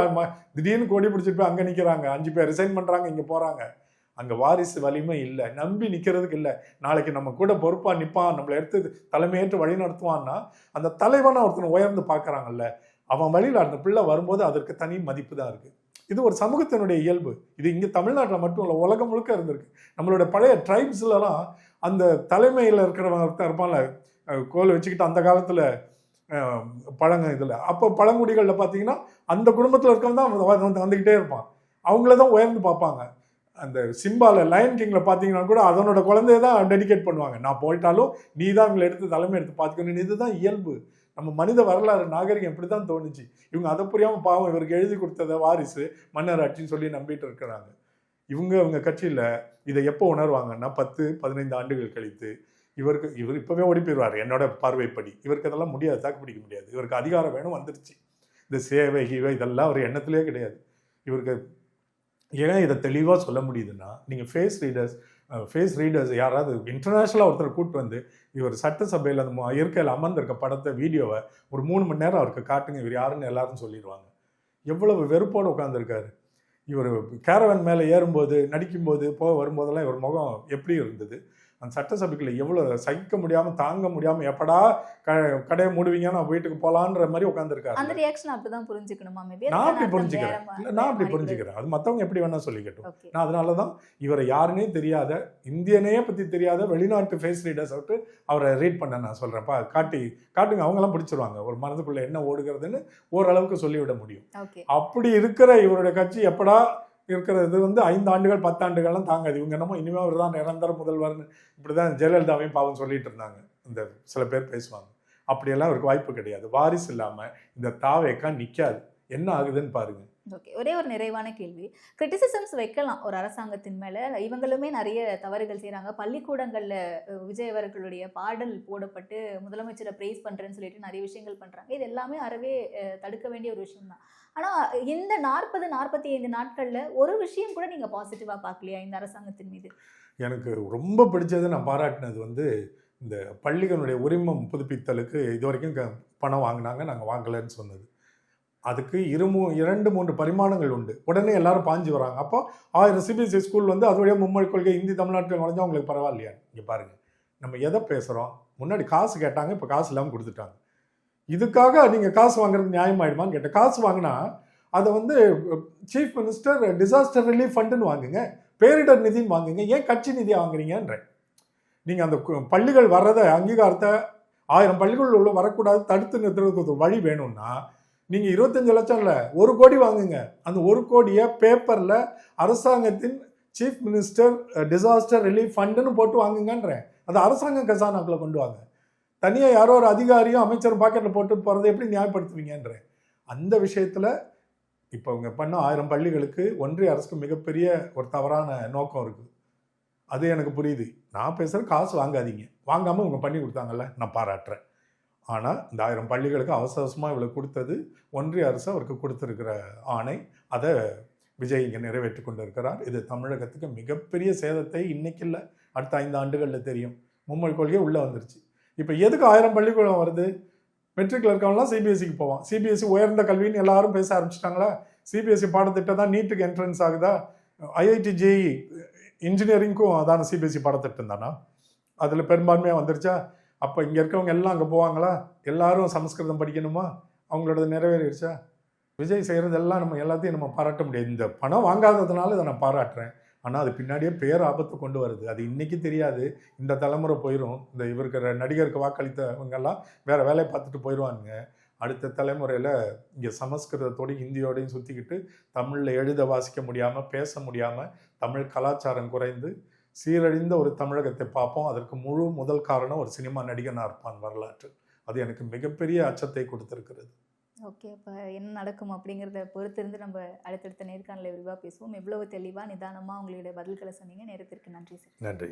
திடீர்னு கொடி பிடிச்சிட்டு போய் அங்க நிக்கிறாங்க, 5 பேர் ரிசைன் பண்றாங்க, இங்க போறாங்க. அங்க வாரிசு வலிமை இல்லை, நம்பி நிக்கிறதுக்கு இல்லை. நாளைக்கு நம்ம கூட பொறுப்பா நிப்பான், நம்மளை எடுத்து தலைமையேற்று வழி நடத்துவான்னா அந்த தலைவனை ஒருத்தனை உயர்ந்து பாக்குறாங்கல்ல, அவன் வழியில் அந்த பிள்ளை வரும்போது அதற்கு தனி மதிப்பு தான் இருக்கு. இது ஒரு சமூகத்தினுடைய இயல்பு. இது இங்கே தமிழ்நாட்டில் மட்டும் இல்லை, உலகம் முழுக்க இருந்திருக்கு. நம்மளோட பழைய ட்ரைப்ஸ்லாம் அந்த தலைமையில் இருக்கிறவங்க இருப்பான்ல, கோல் வச்சுக்கிட்டு அந்த காலத்தில் பழங்க இதில், அப்போ பழங்குடிகளில் பார்த்தீங்கன்னா அந்த குடும்பத்தில் இருக்கவங்க தான் வந்துக்கிட்டே இருப்பான். அவங்கள தான் உயர்ந்து பார்ப்பாங்க. அந்த சிம்பால லயன் கிங்ல பார்த்தீங்கன்னா கூட அதனோட குழந்தைய தான் டெடிகேட் பண்ணுவாங்க. நான் போயிட்டாலும் நீ தான் இவங்களை எடுத்து தலைமை எடுத்து பார்த்துக்கணும். இதுதான் இயல்பு. நம்ம மனித வரலாறு நாகரிகம் இப்படி தான் தோணுச்சு. இவங்க அதை புரியாமல் பாவம் இவருக்கு எழுதி கொடுத்ததை வாரிசு மன்னர் ஆட்சின்னு சொல்லி நம்பிட்டு இருக்கிறாங்க. இவங்க கட்சியில் இதை எப்போ உணர்வாங்கன்னா 10-15 ஆண்டுகள் கழித்து இவர் இப்போவே ஓடி போயிடுவார். என்னோட பார்வைப்படி இவருக்கு அதெல்லாம் முடியாது, தாக்கு பிடிக்க முடியாது. இவருக்கு அதிகாரம் வேணும், வந்துருச்சு. இந்த சேவை கீவை இதெல்லாம் அவர் எண்ணத்திலே கிடையாது. இவருக்கு ஏன் இதை தெளிவாக சொல்ல முடியுதுன்னா, நீங்கள் ஃபேஸ் ரீடர்ஸ் ஃபேஸ் ரீடர்ஸ் யாராவது இன்டர்நேஷ்னலாக ஒருத்தர் கூப்பிட்டு வந்து இவர் சட்டசபையில் அந்த இருக்கையில் அமர்ந்திருக்க படத்தை வீடியோவை ஒரு 3 மணி நேரம் அவருக்கு காட்டுங்க, இவர் யாருன்னு எல்லாரும் சொல்லிடுவாங்க. எவ்வளவு வெறுப்போடு உட்காந்துருக்காரு. இவர் கேரவன் மேலே ஏறும்போது, நடிக்கும்போது, வரும்போதெல்லாம் இவர் முகம் எப்படி இருந்தது, அந்த சட்டசபைக்குள்ள எவ்வளோ சகிக்க முடியாமல் தாங்க முடியாமல் எப்படா கடையை மூடுவீங்க நான் வீட்டுக்கு போகலான்ற மாதிரி உட்காந்துருக்காரு. அந்த ரியாக்ஷன் அப்படிதான் புரிஞ்சுக்கணுமா? மேபி நான் அப்படி புரிஞ்சுக்கிறேன். இல்லை, நான் அப்படி புரிஞ்சுக்கிறேன். அது மற்றவங்க எப்படி வேணா சொல்லிக்கட்டும். நான் அதனால தான் இவரை யாருன்னே தெரியாத, இந்தியனையே பற்றி தெரியாத வெளிநாட்டு ஃபேஸ் ரீடர்ஸ் விட்டு அவரை ரீட் பண்ண நான் சொல்கிறேன்ப்பா, காட்டுங்க, அவங்களாம் பிடிச்சிருவாங்க. ஒரு மனதுக்குள்ளே என்ன ஓடுகிறதுன்னு ஓரளவுக்கு சொல்லிவிட முடியும். அப்படி இருக்கிற இவருடைய கட்சி எப்படா இருக்கிறது 5 ஆண்டுகள் 10 ஆண்டுகள்லாம் தாங்காது. இவங்க என்னமோ இனிமேல் அவர் தான் நிரந்தர முதல்வர்னு இப்படி தான் ஜெயலலிதாவையும் பாவம் சொல்லிட்டு இருந்தாங்க. இந்த சில பேர் பேசுவாங்க. அப்படியெல்லாம் அவருக்கு வாய்ப்பு கிடையாது. வாரிசு இல்லாமல் இந்த தாவேக்கா நிற்காது. என்ன ஆகுதுன்னு பாருங்க. ஓகே, ஒரே ஒரு நிறைவான கேள்வி. கிரிட்டிசிசம்ஸ் வைக்கலாம் ஒரு அரசாங்கத்தின் மேலே. இவங்களுமே நிறைய தவறுகள் செய்கிறாங்க. பள்ளிக்கூடங்களில் விஜய் அவர்களுடைய பாடல் போடப்பட்டு முதலமைச்சரை ப்ரைஸ் பண்ணுறேன்னு சொல்லிட்டு நிறைய விஷயங்கள் பண்ணுறாங்க. இது எல்லாமே அறவே தடுக்க வேண்டிய ஒரு விஷயம் தான். ஆனால் இந்த 40-45 நாட்களில் ஒரு விஷயம் கூட நீங்கள் பாசிட்டிவாக பார்க்கலையா இந்த அரசாங்கத்தின் மீது? எனக்கு ரொம்ப பிடிச்சது, நான் பாராட்டினது இந்த பள்ளிகளுடைய உரிமம் புதுப்பித்தலுக்கு இது வரைக்கும் பணம் வாங்கினாங்க, நாங்கள் வாங்கலைன்னு சொன்னது. அதுக்கு 2-3 பரிமாணங்கள் உண்டு. உடனே எல்லாரும் பாஞ்சு வராங்க. அப்போ 1000 சிபிஎஸ்சி ஸ்கூல் அது வழியாக மும்மொழி கொள்கை ஹிந்தி தமிழ்நாட்டில் நுழைஞ்சா அவங்களுக்கு பரவாயில்லையா? இங்கே பாருங்கள், நம்ம எதை பேசுகிறோம். முன்னாடி காசு கேட்டாங்க, இப்போ காசு இல்லாமல் கொடுத்துட்டாங்க. இதுக்காக நீங்கள் காசு வாங்குறது நியாயமாயிடுமான்னு கேட்டேன். காசு வாங்கினா அதை சீஃப் மினிஸ்டர் டிசாஸ்டர் ரிலீஃப் ஃபண்டுன்னு வாங்குங்க, பேரிடர் நிதின்னு வாங்குங்க. ஏன் கட்சி நிதியை வாங்குறீங்கன்ற? நீங்கள் அந்த பள்ளிகள் வர்றதை அங்கீகாரத்தை 1000 பள்ளிகள் உள்ள வரக்கூடாது தடுத்து நிறுத்துறதுக்கு ஒரு வழி வேணும்னா நீங்கள் 25 லட்சம் இல்லை 1 கோடி வாங்குங்க. அந்த 1 கோடியை பேப்பரில் அரசாங்கத்தின் சீஃப் மினிஸ்டர் டிசாஸ்டர் ரிலீஃப் ஃபண்டுன்னு போட்டு வாங்குங்கன்றேன். அது அரசாங்க கசானாக்களை கொண்டு வாங்க. தனியாக யாரோ ஒரு அதிகாரியும் அமைச்சரும் பாக்கெட்டில் போட்டு போகிறத எப்படி நியாயப்படுத்துவீங்கன்றேன். அந்த விஷயத்தில் இப்போ இவங்க பண்ண 1000 பள்ளிகளுக்கு ஒன்றிய அரசுக்கு மிகப்பெரிய ஒரு தவறான நோக்கம் இருக்குது. அது எனக்கு புரியுது. நான் பேசுகிற காசு வாங்காதீங்க, வாங்காமல் இவங்க பண்ணி கொடுத்தாங்கல்ல, நான் பாராட்டுறேன். ஆனால் இந்த 1000 பள்ளிகளுக்கு அவசரமாக இவ்வளோ கொடுத்தது ஒன்றிய அரசு அவருக்கு கொடுத்துருக்கிற ஆணை. அதை விஜய் இங்கே நிறைவேற்றி கொண்டு இருக்கிறார். இது தமிழகத்துக்கு மிகப்பெரிய சேதத்தை இன்னைக்கு இல்லை, அடுத்த 5 ஆண்டுகளில் தெரியும். மும்மொழி கொள்கை உள்ளே வந்துருச்சு. இப்போ எதுக்கு 1000 பள்ளிக்கூடம் வருது? மெட்ரிக்கில் இருக்கவங்களாம் சிபிஎஸ்சிக்கு போவான். சிபிஎஸ்சி உயர்ந்த கல்வின்னு எல்லாரும் பேச ஆரம்பிச்சிட்டாங்களா? சிபிஎஸ்சி பாடத்திட்டம் தான் நீட்டுக்கு என்ட்ரன்ஸ் ஆகுதா? ஐஐடி ஜேஇ இன்ஜினியரிங்க்கும் அதான சிபிஎஸ்சி பாடத்திட்டம் தானா? அதில் பெரும்பான்மையாக வந்துருச்சா? அப்போ இங்கே இருக்கவங்க எல்லாம் அங்கே போவாங்களா? எல்லாரும் சமஸ்கிருதம் படிக்கணுமா? அவங்களோட நிறைவேறிடுச்சா? விஜய் செய்கிறதெல்லாம் நம்ம எல்லாத்தையும் நம்ம பாராட்ட முடியாது. இந்த பணம் வாங்காததுனால இதை நான் பாராட்டுறேன். ஆனால் அது பின்னாடியே பேர் ஆபத்து கொண்டு வருது. அது இன்றைக்கி தெரியாது, இந்த தலைமுறை போயிடும். இந்த இவருக்கு நடிகருக்கு வாக்களித்தவங்கெல்லாம் வேறு வேலையை பார்த்துட்டு போயிடுவாங்க. அடுத்த தலைமுறையில் இங்கே சமஸ்கிருதத்தோடையும் ஹிந்தியோடையும் சுற்றிக்கிட்டு தமிழில் எழுத வாசிக்க முடியாமல், பேச முடியாமல், தமிழ் கலாச்சாரம் குறைந்து சீரழிந்த ஒரு தமிழகத்தை பார்ப்போம். அதற்கு முதல் காரணம் ஒரு சினிமா நடிகனாக இருப்பான் வரலாற்று. அது எனக்கு மிகப்பெரிய அச்சத்தை கொடுத்துருக்கிறது. ஓகே, இப்போ என்ன நடக்கும் அப்படிங்கிறத பொறுத்திருந்து நம்ம அடுத்தடுத்த நேர்காணலை விரிவாக பேசுவோம். எவ்வளவு தெளிவாக நிதானமாக உங்களுடைய பதில்களை சொன்னீங்க. நேரத்திற்கு நன்றி சார். நன்றி.